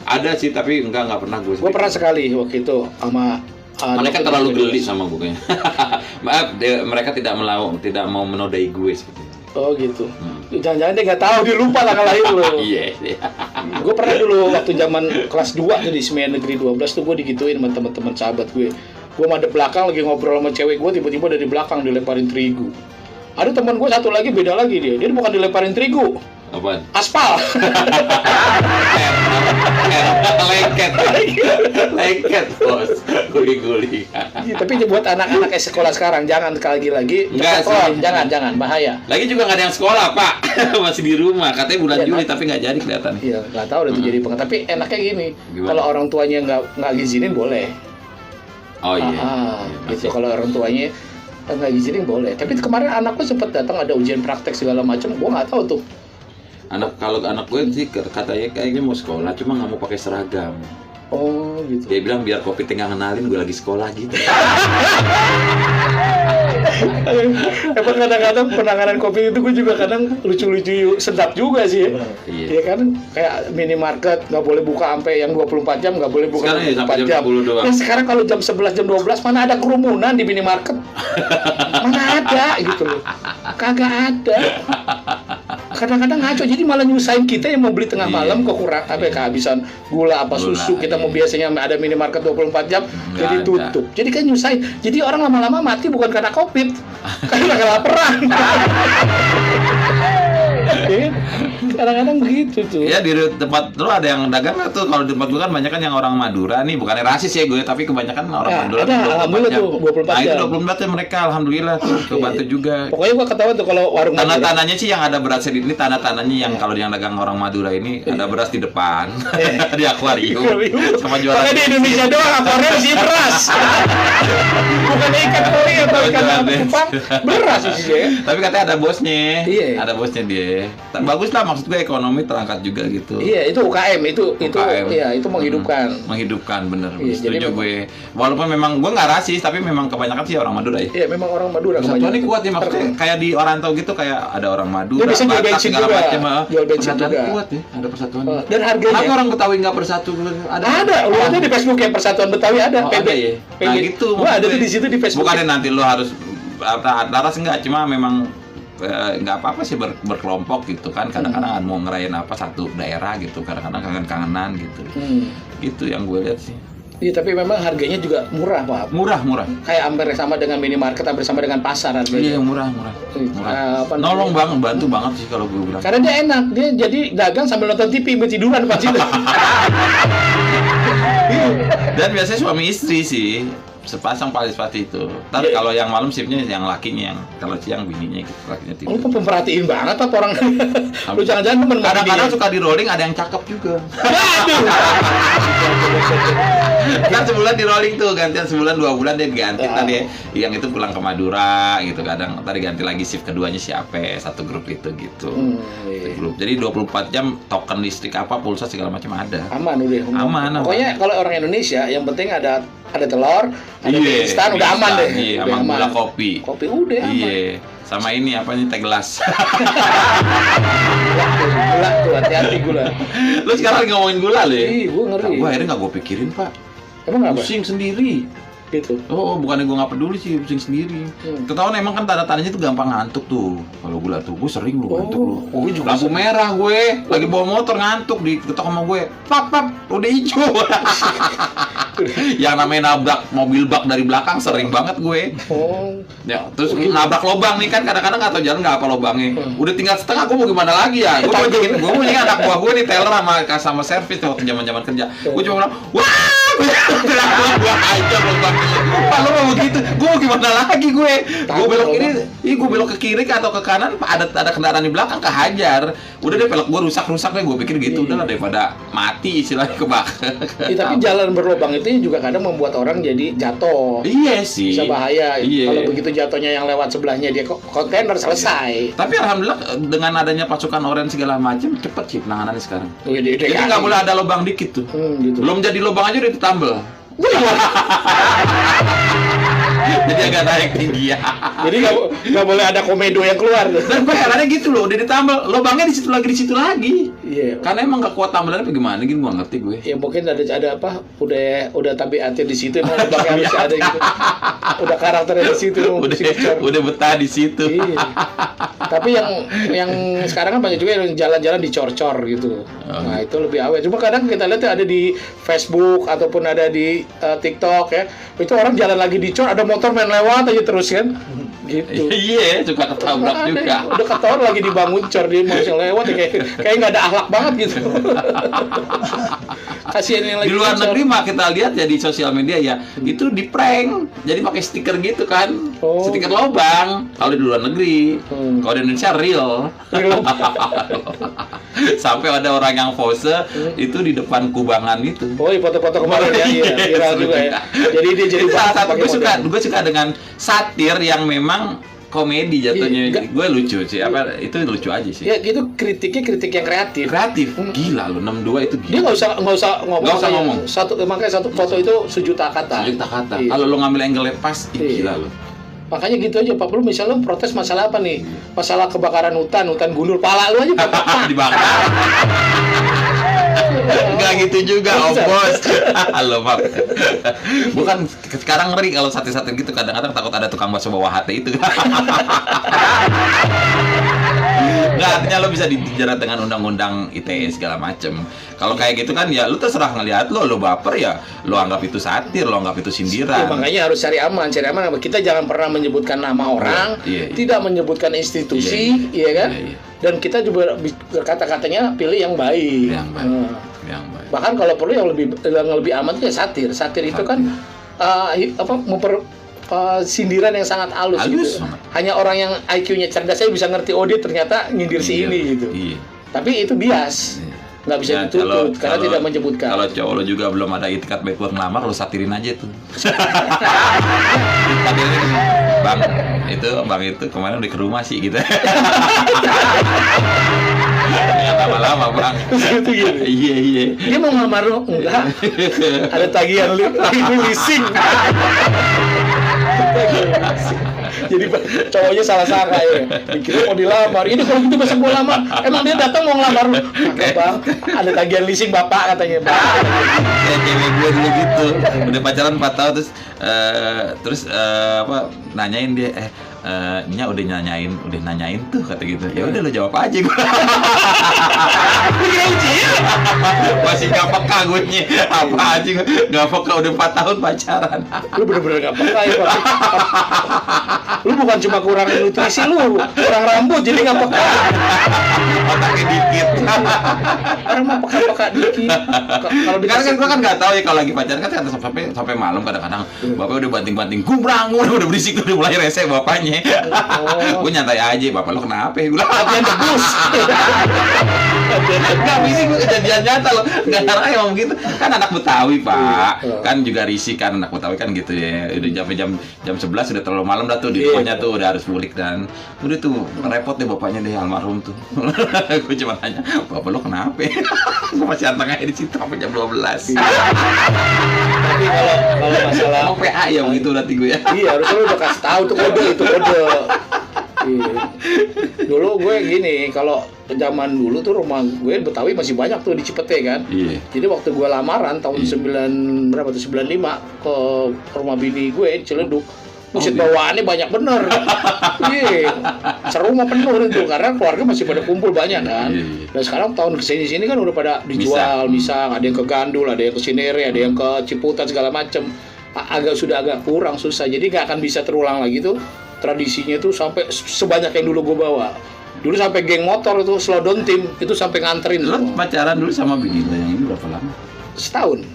Ada sih, tapi nggak pernah gue. Gue pernah sekali waktu itu sama. Mereka terlalu geli sama gue kayaknya. Maaf, mereka tidak mau menodai gue seperti itu. Oh gitu. Jangan-jangan dia nggak tahu, dia lupa tanggal lahir lo. Iya. Gue pernah dulu waktu zaman kelas 2 tuh di Semen Negeri 12 tuh gue digituin sama teman-teman sahabat gue. Gue madep belakang lagi ngobrol sama cewek gue, tiba-tiba dari belakang dilemparin terigu. Ada teman gue satu lagi beda lagi dia bukan dilemparin terigu. Apaan? Aspal. Lengket bos. Guling-guling. Iya, tapi buat anak-anak sekolah sekarang jangan lagi Enggak telepon, sih. jangan bahaya. Lagi juga nggak ada yang sekolah, Pak. Masih di rumah. Katanya bulan Iya, Juli tapi nggak jadi kelihatan. Iya, nggak tahu itu jadi pengen. Tapi enaknya gini, Gimana? kalau orang tuanya nggak ngizinin boleh. Oh iya. Gitu. Kalau orang tuanya nggak ngizinin boleh. Tapi kemarin anakku sempat datang ada ujian praktek segala macam. Gua nggak tahu tuh. Kalau anak gue sih katanya kayaknya mau sekolah cuma nggak mau pakai seragam. Oh gitu. Dia bilang biar kopi tengah kenalin gue lagi sekolah gitu. Emang kadang-kadang penanganan COVID itu gue juga kadang lucu-lucu sedap juga sih. Iya. Iya kan kayak minimarket nggak boleh buka sampai yang 24 jam, nggak boleh buka Sekarang ya sampai 24 jam jam. 10 doang. Nah, sekarang kalau jam 11 jam 12 mana ada kerumunan di minimarket? Mana ada gitu loh. Kagak ada. Kadang-kadang ngaco jadi malah nyusahin kita yang mau beli tengah malam kehabisan gula apa susu. Kita mau biasanya ada minimarket 24 jam jadi tutup. Jadi kan nyusahin. Jadi orang lama-lama mati bukan karena COVID, karena kelaparan. Kadang-kadang begitu tuh. Ya di tempat lu ada yang dagang nggak tuh? Kalau di tempat gue kan banyak kan yang orang Madura nih, bukannya rasis ya gue, tapi kebanyakan orang Madura. Ada, alhamdulillah tuh 24 Nah, itu jam. 24 jam mereka alhamdulillah tuh kebantu juga. Pokoknya gua ketahuan tuh kalau warung Madura. Tanda-tandanya sih yang ada beras di ini tanda-tandanya yang kalau yang dagang orang Madura ini ada beras di depan di akuarium sama jualan. Makanya di Indonesia doang akuarium sih beras. Bukan ikan koi atau ikan kupang, beras isinya ya. Tapi katanya ada bosnya. Iya. Ada bosnya dia. Bagus lah maksud gue ekonomi terangkat juga gitu. Iya, itu UKM itu UKM. iya, itu menghidupkan. Menghidupkan bener. Iya, Setuju jadi gue. Walaupun memang gue nggak rasis tapi memang kebanyakan sih orang Madura ya. Iya, memang orang Madura Persatuan ini kuat ya maksudnya kayak di Orantau gitu kayak ada orang Madura, Dia bisa jual Batak, bensin segala juga. macam. Jual bensin Persatuan juga. kuat ya, ada persatuan. Dan harganya Kenapa orang Betawi nggak bersatu? ada, lu ada di Facebook ya Persatuan Betawi ada, Oh, PB. ada ya? Nah gitu. Wah, ada maksudnya. tuh di situ di Facebook. Bukannya nanti lo harus laras enggak, cuma memang nggak apa-apa sih berkelompok gitu kan. Kadang-kadang mau ngerayain apa satu daerah gitu, kadang-kadang kangen-kangenan gitu. Gitu yang gue lihat sih. Iya, tapi memang harganya juga murah, Pak. Murah. Kayak hampir sama dengan minimarket, hampir sama dengan pasar harganya. Iya, murah. Apa Nolong namanya? bantu banget sih kalau gue bilang. Karena dia enak, dia jadi dagang sambil nonton TV, tiduran pas itu. Dan biasanya suami istri sih sepasang paling seperti itu. Tapi Iya. kalau yang malam shiftnya yang lakinya, yang kalau siang bininya gitu, lakinya tidur. Lu pemperhatiin banget apa orang. Lu jangan-jangan temen Kadang-kadang suka di rolling ada yang cakep juga. Kan sebulan di rolling tuh, gantian sebulan 2 bulan dia ganti. Tadi yang itu pulang ke Madura gitu, kadang tadi ganti lagi shift keduanya siapa, satu grup itu gitu. Iya. Grup. Jadi 24 jam token listrik apa, pulsa segala macam ada. Aman udah. Aman. Pokoknya kalau orang Indonesia yang penting ada telur, ada mie instan, udah aman deh. Iya, Udah sama gula kopi. Kopi udah aman. Iya. Sama ini apa nih, teh gelas. Gula tuh, hati-hati gula. Lu sekarang lagi ngomongin gula lu ya? Ih, gua ngeri. Gua akhirnya nggak gue pikirin, Pak. Emang apa? Pusing sendiri. Gitu. Oh, bukannya gue nggak peduli sih, pusing sendiri. Ketahuan emang kan tanda-tandanya tuh gampang ngantuk tuh. Kalau gula tuh, gue sering lu ngantuk lu. Oh, gue juga Lampu merah gue, lagi bawa motor ngantuk, diketok sama gue. Pap, udah hijau. Yang namanya nabrak mobil bak dari belakang sering banget gue. Oh. Ya, terus nabrak lobang nih kan kadang-kadang nggak tahu jalan nggak apa lobangnya. Udah tinggal setengah, gue mau gimana lagi ya? Gue mau nyingin anak buah gue nih teller sama servis waktu zaman kerja. Gue cuma bilang, wah, gue hajar lobang. Pak, lo mau begitu? Gue mau gimana lagi gue? Gue belok kiri, gue belok ke kiri atau ke kanan, ada kendaraan di belakang kehajar. Udah deh pelek gue rusak deh, gue pikir gitu udah daripada mati istilahnya kebakar. Tapi jalan berlubang itu juga kadang membuat orang jadi jatuh. Iya sih. Bisa bahaya. Iya. Kalau begitu jatuhnya yang lewat sebelahnya dia kontainer selesai. Tapi alhamdulillah dengan adanya pasukan oranye segala macam cepet sih penanganannya sekarang. Jadi Nggak boleh ada lubang dikit tuh. Gitu. Belum jadi lubang aja udah ditambel. Jadi agak naik tinggi ya. Jadi nggak boleh ada komedo yang keluar. Dan gue herannya gitu loh, udah ditambel, lubangnya di situ lagi. Iya. Karena emang nggak kuat tambelannya apa gimana gitu, gue ngerti gue. Ya mungkin ada apa? Udah tabiatnya di situ, emang lubangnya harus ada gitu. Udah karakternya di situ. Udah betah di situ. Iya. Tapi yang sekarang kan banyak juga yang jalan-jalan dicor-cor gitu. Nah itu lebih awet. Cuma kadang kita lihat ada di Facebook ataupun ada di TikTok ya. Itu orang jalan lagi dicor, ada motor main lewat aja terus kan. gitu. Iya, suka ketabrak juga. Udah ketahuan lagi dibangun cor dia mau lewat ya, kayak nggak ada akhlak banget gitu. Kasihan yang lagi Di luar negeri mah kita lihat ya di sosial media ya, itu di prank. Jadi pakai stiker gitu kan. Stiker lobang kalau di luar negeri. Kalau di Indonesia real. Sampai ada orang yang pose itu di depan kubangan itu. Oh, foto-foto kemarin ya, iya, viral juga ya. Jadi dia jadi salah satu gue suka dengan satir yang memang komedi jatuhnya. Gue lucu sih, itu lucu aja sih. Ya itu kritiknya kritik yang kreatif. Gila lo, 62 itu gila. Dia nggak usah ngomong. Makanya satu foto itu sejuta kata. Iya. Kalau lo ngambil angle pas, gila lo. Makanya gitu aja Pak. Lu misalnya lu protes masalah apa nih? Masalah kebakaran hutan gundul pala lu aja dibakar. Enggak gitu juga, Bos. Halo, Pak. Bukan sekarang ngeri kalau sate-sate gitu, kadang-kadang takut ada tukang bakso bawah hati itu. Nggak, artinya lo bisa dijerat dengan undang-undang ITE segala macem. Kalau kayak gitu kan ya lo terserah ngelihat lo baper ya lo anggap itu satir, lo anggap itu sindiran. Makanya harus cari aman. Kita jangan pernah menyebutkan nama orang, tidak menyebutkan institusi, iya kan? Dan kita juga kata-katanya pilih yang baik. Yang baik. Bahkan kalau perlu yang lebih aman itu ya satir. Satir itu kan sindiran yang sangat halus gitu. Hanya orang yang IQ-nya cerdas saya bisa ngerti dia ternyata nyindir si ini gitu. Iya. Tapi itu bias. Nggak bisa dituntut karena tidak menyebutkan. Kalau cowok lo juga belum ada itikat baik buat ngelamar, lo satirin aja tuh. Bang itu kemarin udah ke rumah sih gitu. Nggak lama-lama Bang. Iya. Dia mau ngelamar lo? Enggak. Ada tagihan leasing. Jadi cowoknya salah sangka ya, dikira mau dilamar. Ini kalau gitu besok mau lamar. Emang dia datang mau ngelamar lu? Enggak Bang, ada tagihan leasing Bapak katanya Bang. Ya cewek gue dulu gitu, udah pacaran 4 tahun terus nanyain dia Nya udah nanyain tuh kata gitu. Ya udah lo jawab aja gue. Masih gak peka gue nya. Apa aja gue gak peka udah 4 tahun pacaran. Lu bener-bener gak peka ya Pak. Lu bukan cuma kurang nutrisi lu, kurang rambut jadi gak peka. Otaknya dikit. Orang mah peka-peka dikit. Kalau kan gue kan nggak tahu ya kalau lagi pacaran kan sampai malam kadang-kadang bapaknya udah banting-banting kumbrang udah berisik udah mulai rese bapaknya. Gue nyantai aja, bapak lo kenapa? Gue bilang latihan debus. Enggak, ini gue kejadian nyata loh. Enggak ngarang emang begitu. Kan anak Betawi, Pak. Kan juga risih kan anak Betawi kan gitu ya. Udah jam 11 udah terlalu malam dah tuh di rumahnya tuh udah harus balik dan udah tuh repot deh bapaknya deh almarhum tuh. Gue cuma tanya, "Bapak lo kenapa?" Gue masih antengnya di situ sampai jam 12. Tapi kalau masalah mau PA ya begitu nanti gue ya. Iya, harusnya lu udah kasih tahu tuh kode. Iya. Dulu gue gini, kalau zaman dulu tuh rumah gue Betawi masih banyak tuh di Cipete kan. Iya. Jadi waktu gue lamaran tahun 95 ke rumah bini gue di Ciledug, musik bawaannya banyak bener. Iya. Serumah penuh itu karena keluarga masih pada kumpul banyak kan. Dan sekarang tahun kesini kan udah pada dijual, misal ada yang ke Gandul, ada yang ke Cinere, ada yang ke Ciputat segala macem. Sudah agak kurang susah, jadi nggak akan bisa terulang lagi tuh tradisinya tuh sampai sebanyak yang dulu gue bawa. Dulu sampai geng motor itu slowdown tim itu sampai nganterin. Lo pacaran dulu sama bini lo yang ini berapa lama? Setahun.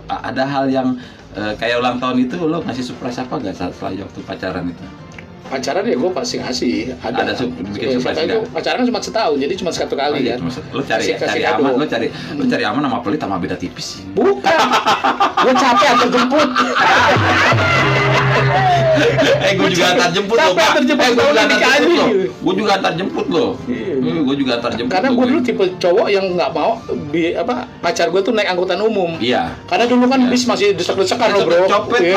Ada hal yang kayak ulang tahun itu lo ngasih surprise apa nggak setelah waktu pacaran itu? Pacaran ya gue pasti ngasih. Ada bikin surprise nggak? Pacaran kan cuma setahun, jadi cuma satu kali kan. Lo cari aman, lo cari aman sama pelit sama beda tipis. Bukan. Gue capek antar jemput. Gue juga antar jemput lo, Pak. Gue juga antar jemput lo. Gue juga antar jemput. Karena gue dulu tipe cowok yang nggak mau pacar gue tuh naik angkutan umum. Iya. Karena dulu kan bis masih desek-desekan lo, Bro. Copet.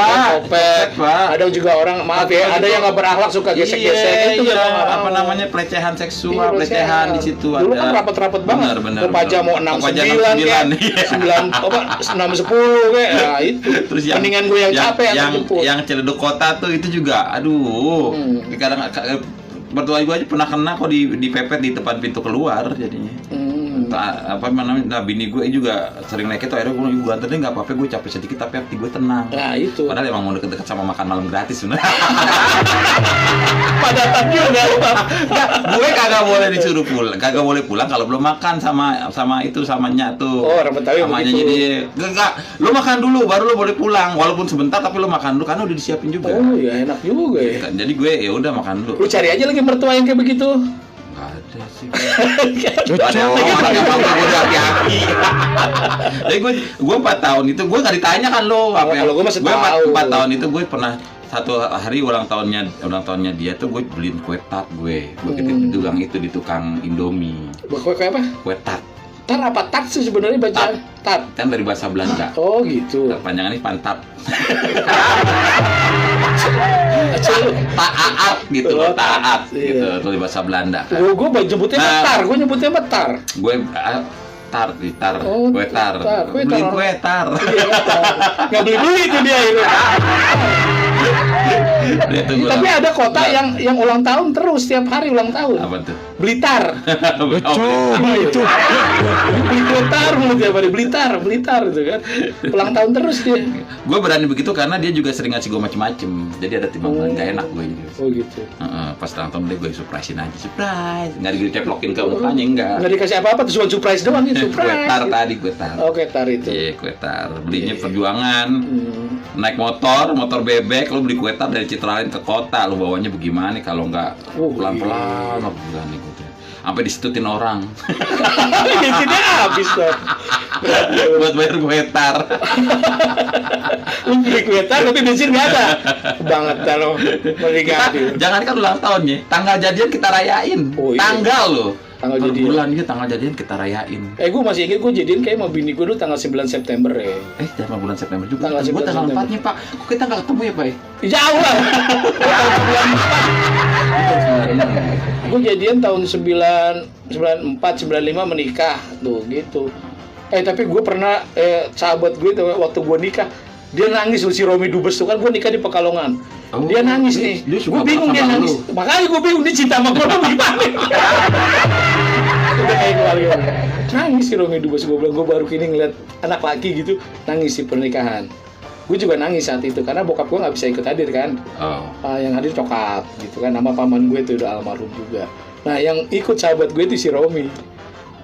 Ada juga orang maaf ya, ada yang nggak berakhlak suka gesek-gesek itu apa namanya pelecehan seksual, pelecehan di situ ada. Dulu kan rapat-rapat banget. Benar. Pepaja mau 69 ya. 9 6 10 kayak. Nah, itu. Terus mendingan gue yang capek yang Ciledug kota tuh itu juga aduh. Kadang bertuah gue aja pernah kena kok dipepet di depan pintu keluar jadinya. apa namanya, bini gue juga sering naik itu, akhirnya gue bilang, antar deh nggak apa-apa, gue capek sedikit tapi hati gue tenang. Nah itu. Padahal emang mau deket-deket sama makan malam gratis sebenarnya. Padahal juga. Gue kagak boleh disuruh pulang, kagak boleh pulang kalau belum makan sama itu samanya tuh. Oh, orang Betawi samanya begitu. Jadi enggak, lu makan dulu baru lu boleh pulang, walaupun sebentar tapi lu makan dulu karena udah disiapin juga. Oh ya enak juga ya. Jadi gue ya udah makan dulu. Lu cari aja lagi mertua yang kayak begitu. Nggak ada sih. Ada yang mau gue udah hati-hati. Jadi gue 4 tahun itu gue nggak ditanya kan lo apa yang. Kalau gue masih gue tahu. 4 tahun itu gue pernah satu hari ulang tahunnya dia tuh gue beliin kue tart gue di tukang Indomie. Kue apa? Kue tart. Tar apa tat sih sebenarnya bacaan? Tat. Kan dari bahasa Belanda. Oh gitu. Panjangannya pantat. Taat gitu loh, taat gitu tuh di bahasa Belanda. Gue nyebutnya tar, gue nyebutnya betar. Gue tar, kue tar. Beli kue tar. Nggak beli itu dia itu. Tapi ada kota yang ulang tahun terus setiap hari ulang tahun. Apa tuh? Blitar. Itu. Blitar mulu tiap hari. Blitar itu kan. Ulang tahun terus dia. Gue berani begitu karena dia juga sering ngasih gue macem-macem. Jadi ada timbangan gak enak gue gitu. Oh gitu. Pas ulang tahun dia gue surprisein aja. Surprise. Nggak diceplokin ke mukanya, enggak. Nggak dikasih apa-apa, tuh cuma surprise doang nih. Surprise. Kue tar tadi, kue tar. Oh, kue tar itu. Iya, kue tar. Belinya perjuangan. Naik motor bebek, lu beli kue tar dari Citraland ke kota, lu bawanya bagaimana kalau nggak pelan-pelan, bilang nih gue. Sampai disitutin orang. Bensinnya habis tuh. Buat bayar kue tar. Lu beli kue tar tapi bensin nggak ada. Banget dah lo. Jangan kan ulang tahunnya, tanggal jadian kita rayain. Oh, iya. Tanggal lo. Tanggal jadian. Bulan gitu, tanggal jadian kita rayain. Gue masih ingat gue jadian kayak sama bini gue dulu tanggal 9 September ya. Jangan bulan September juga. Tanggal Gue tanggal 9 4-nya, Pak. Kok kita nggak ketemu ya, Pak? Jauh lah. Gue jadian tahun 94, 95 menikah tuh gitu. Tapi gue pernah sahabat gue tuh waktu gue nikah dia nangis loh, si Romi Dubes tuh kan gue nikah di Pekalongan. Dia nangis nih. Gue bingung dia nangis. Makanya gue bingung dia cinta sama gue gimana. Udah kayak keluarga. Nangis si Romi Dubes, gue bilang gue baru kini ngeliat anak laki gitu nangis di pernikahan. Gue juga nangis saat itu karena bokap gue nggak bisa ikut hadir kan. Yang hadir cokap gitu kan, nama paman gue tuh udah almarhum juga. Nah yang ikut sahabat gue itu si Romi.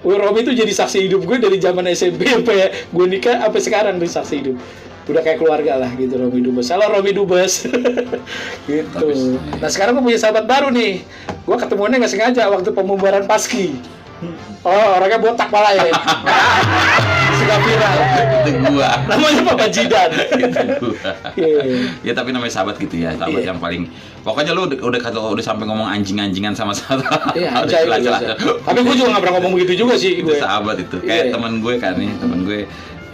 Romi itu jadi saksi hidup gue dari zaman SMP sampai gue nikah sampai sekarang dari saksi hidup. Udah kayak keluarga lah gitu Romi Dubes. Halo Romi Dubes. Gitu. Nah sekarang gue punya sahabat baru nih. Gue ketemuannya nggak sengaja waktu pembubaran Paski. Orangnya botak pala ya. Suka viral. Itu gua. Namanya Papa Jidan. Itu gua. Ya tapi namanya sahabat gitu ya. Sahabat yang paling. Pokoknya lu udah sampai ngomong anjing-anjingan sama sahabat. Iya, jelas. Tapi gue juga nggak pernah ngomong begitu juga sih. Itu sahabat itu. Kayak teman gue kan nih, teman gue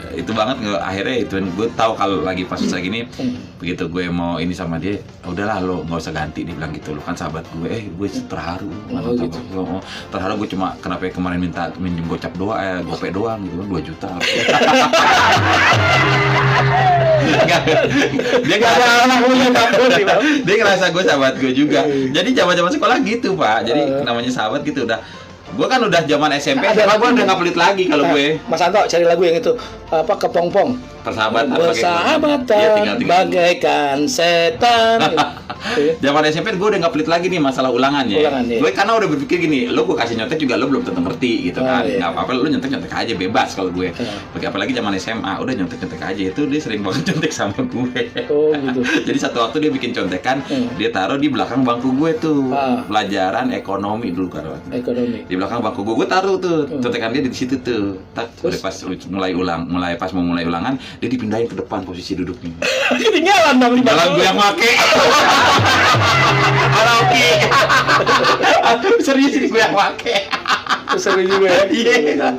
itu banget akhirnya itu gue tahu kalau lagi pas susah gini begitu gue mau ini sama dia udahlah lo nggak usah ganti, dia bilang gitu, lo kan sahabat gue gue terharu gitu. Terharu gue cuma kenapa kemarin minta minjem gocap gopay doang gitu 2 juta. Dia ngerasa gue sahabat gue juga. Jadi zaman sekolah gitu Pak, jadi namanya sahabat gitu udah. Gue kan udah zaman SMP, gue udah nggak pelit lagi kalau gue. Mas Anto cari lagu yang itu apa Kepompong. Persahabatan bagaikan setan. Zaman SMP gue udah nggak pelit lagi nih masalah ulangan ya. Gue karena udah berpikir gini, lo gue kasih nyontek juga lo belum tentu ngerti gitu kan. Nggak apa-apa, lo nyontek aja bebas kalau gue. Apalagi zaman SMA, udah nyontek aja. Itu dia sering banget nyontek sama gue. Oh gitu. Jadi satu waktu dia bikin contekan, dia taruh di belakang bangku gue tuh. Pelajaran ekonomi dulu kan. Ekonomi. Di belakang bangku gue taruh tuh contekan dia di situ tuh. Terus pas mau mulai ulangan, dia dipindahin ke depan posisi duduknya. Ketinggalan dong di belakang. Gue yang make. Oke. Serius ini gue yang make. Seru juga ya. Iya.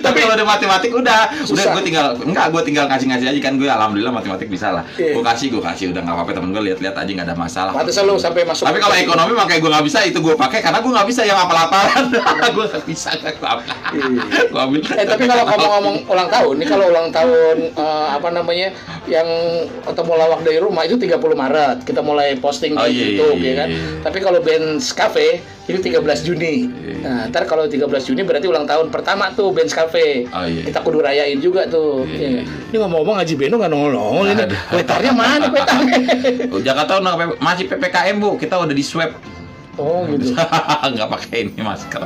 Tapi kalau udah matematik udah gue tinggal kasih aja kan, gue alhamdulillah matematik bisa lah. Gue kasih udah nggak apa-apa, temen gue lihat aja nggak ada masalah. Pantesan lo sampai masuk. Tapi kalau ekonomi makanya gue nggak bisa, itu gue pakai karena gue nggak bisa yang hafal-hafalan. Gue nggak bisa gue ambil. Tapi kalau ngomong-ngomong ulang tahun, ini kalau ulang tahun yang ketemu lawak dari rumah itu 30 Maret kita mulai posting di YouTube ya kan. Tapi kalau Benz Cafe itu 13 Juni. Nah, ntar kalau tanggal 13 Juni berarti ulang tahun pertama tuh Benz Cafe. Oh, iya. Kita kudu rayain juga tuh. Iya. Ini ngomong-ngomong Haji Beno nggak nongol ini. Kuetarnya mana kuetarnya? Jakarta masih PPKM Bu, kita udah di swab. Oh gitu. Nggak pakai ini masker.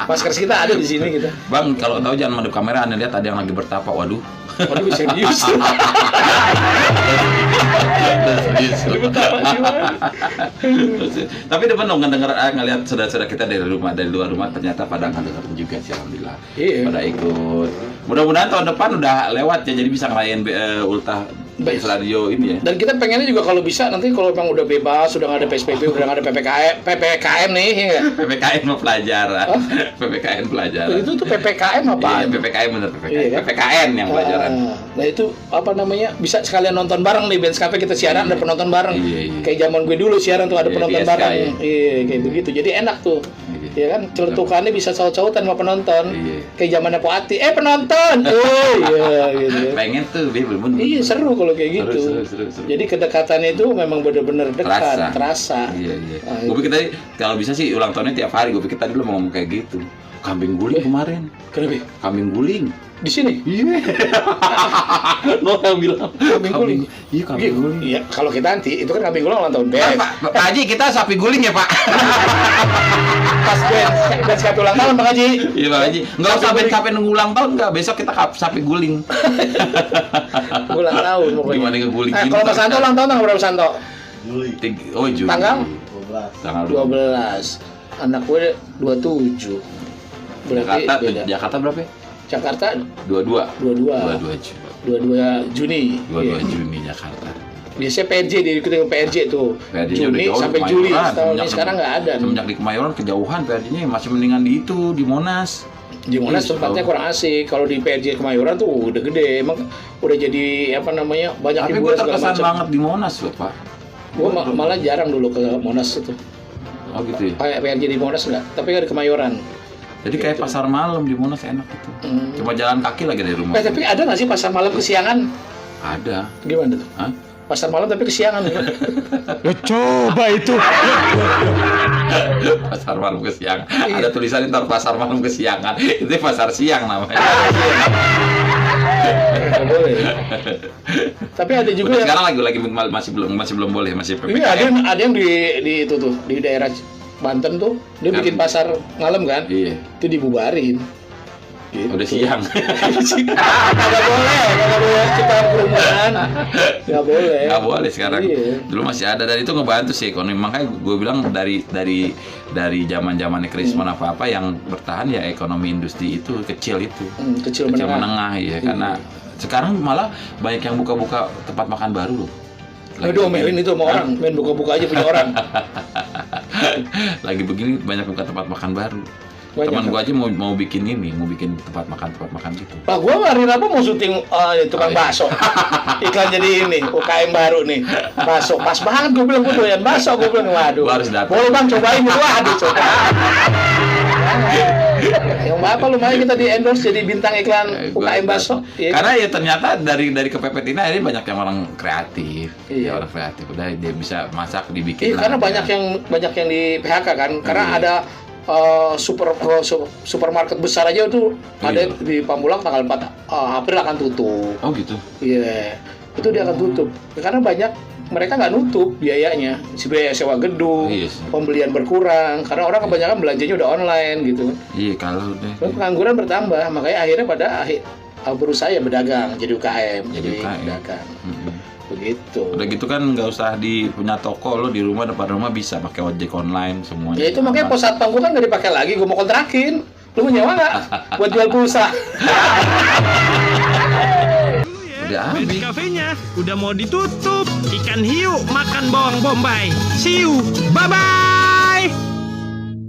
Masker kita ada di sini kita. Bang, kalau tahu jangan madep kamera, Anda lihat ada yang lagi bertapa. Waduh. Waduh serius. Tapi depan dong ngelihat saudara-saudara kita dari luar rumah ternyata pada ngedenger juga sih, alhamdulillah. Iya. Pada ikut. Mudah-mudahan tahun depan udah lewat ya, jadi bisa ngerayain ultah Base Radio ini ya. Dan kita pengennya juga kalau bisa nanti kalau memang udah bebas, sudah nggak ada PSBB, udah nggak ada PPKM nih, ya nggak? PPKM mah pelajaran. Oh? PPKM pelajaran. Itu tuh PPKM apa? Iya, PPKM bener PPKM. Iya, kan? PPKN yang pelajaran. Nah itu apa namanya? Bisa sekalian nonton bareng nih Benz Cafe, kita siaran ada penonton bareng. Iya. Kayak zaman gue dulu siaran tuh ada Iya, penonton di SK, bareng. ya. Iya, kayak begitu. Jadi enak tuh. Iya. Ya kan, celutukannya bisa saut-sautan sama penonton. Iya. Kayak zamannya Po Ati, penonton. Oh iya gitu. Pengen tuh, bener. Iya seru kalau kayak gitu. Seru. Jadi kedekatannya itu memang benar-benar dekat, terasa. Iya. Nah, Gue pikir tadi kalau bisa sih ulang tahunnya tiap hari. Gue pikir tadi lu mau ngomong kayak gitu. Kambing guling kemarin. Kenapa? Kambing guling. Di sini? Iya. Lo yang bilang Kambing guling. Iya, kambing guling. Iya, kalau kita nanti itu kan kambing guling ulang tahun Ben. Pak Haji, kita sapi guling ya, Pak. Pas Ben sekali ulang tahun Bang Haji. Iya, Pak Haji. Enggak usah Ben nunggu ulang tahun enggak. Besok kita sapi guling. Ulang tahun pokoknya. Gimana ngeguling? Kalau Mas Santo ulang tahun tanggal berapa Santo? Juli Oh, Juli. Tanggal? 12. Tanggal 12. Anak gue 27. Berarti beda. Jakarta berapa ya? Jakarta 22 22 Juni. 22 Juni Jakarta. Biasanya PRJ diikuti dengan PRJ tuh. PRJ Juni udah jauh, sampai Kemayoran. Juli. Tahunnya sekarang nggak ada. Semenjak di Kemayoran kejauhan PRJ-nya masih mendingan di itu di Monas. Di Monas tempatnya kurang asik. Kalau di PRJ Kemayoran tuh udah gede. Emang udah jadi apa namanya banyak Tapi gue hiburan segala terkesan macam. banget di Monas loh, Pak. Gue malah jarang dulu ke Monas itu. Oh gitu ya. Kayak PRJ di Monas enggak, tapi kan di Kemayoran. Jadi kayak Gitu. pasar malam di Monas enak itu. Cuma jalan kaki lagi dari rumah. Tapi ada nggak sih pasar malam kesiangan? Ada. Gimana tuh? Hah? Pasar malam tapi kesiangan. Ya coba itu. Pasar malam kesiangan. Ada tulisan ntar pasar malam kesiangan. Itu pasar siang namanya. Nggak boleh. Tapi ada juga Udah yang sekarang lagi masih belum boleh, masih iya, PPKM. ada yang di itu tuh di daerah Banten tuh dia bikin pasar malam kan? Iya. Itu dibubarin. Gitu. Udah siang. Nggak boleh kita kerumunan. Nggak boleh. Nggak boleh sekarang. Iya. Dulu masih ada dan itu ngebantu sih ekonomi. Makanya gue bilang dari zaman-zamannya Krismon apa yang bertahan ya ekonomi industri itu kecil itu. Kecil menengah. Ya karena sekarang malah banyak yang buka-buka tempat makan baru loh. Aduh, omelin itu sama orang, main buka-buka aja punya orang. Lagi begini banyak buka tempat makan baru. Banyak, Teman kan? gua aja mau bikin tempat makan gitu. Pak gua hari Rabu mau syuting tukang bakso. Iklan jadi ini, UKM baru nih. Bakso pas banget gua bilang gua doyan bakso, gua bilang waduh. Gua harus datang. Boleh Bang cobain itu, waduh coba. Yang Bapak lumayan kita di endorse jadi bintang iklan UKM bakso. Iya. Karena ya ternyata dari kepepet ini akhirnya banyak yang orang kreatif. Iya. Ya orang kreatif udah dia bisa masak dibikin. Iya, karena banyak yang di PHK kan. Karena Iya. ada supermarket besar aja tuh ada Iya. di Pamulang tanggal 4 April akan tutup. Oh gitu. Iya, itu dia akan tutup. Karena banyak mereka nggak nutup biayanya, si biaya sewa gedung, Iya sih. pembelian berkurang. Karena orang kebanyakan belanjanya udah online gitu. Iya kalau Dan udah. pengangguran bertambah, makanya akhirnya berusaha ya berdagang, jadi UKM, jadi UKM. pedagang. Mm-mm. Begitu. Udah gitu kan nggak usah punya toko, lo di rumah depan rumah bisa pakai ojek online semuanya. Ya itu makanya pos satpam gua kan nggak dipakai lagi, gua mau kontrakin. Lu mau nyewa nggak? Buat jual pulsa. Udah Benz habis. Cafe-nya udah mau ditutup. Ikan hiu makan bawang bombay. See you. Bye-bye.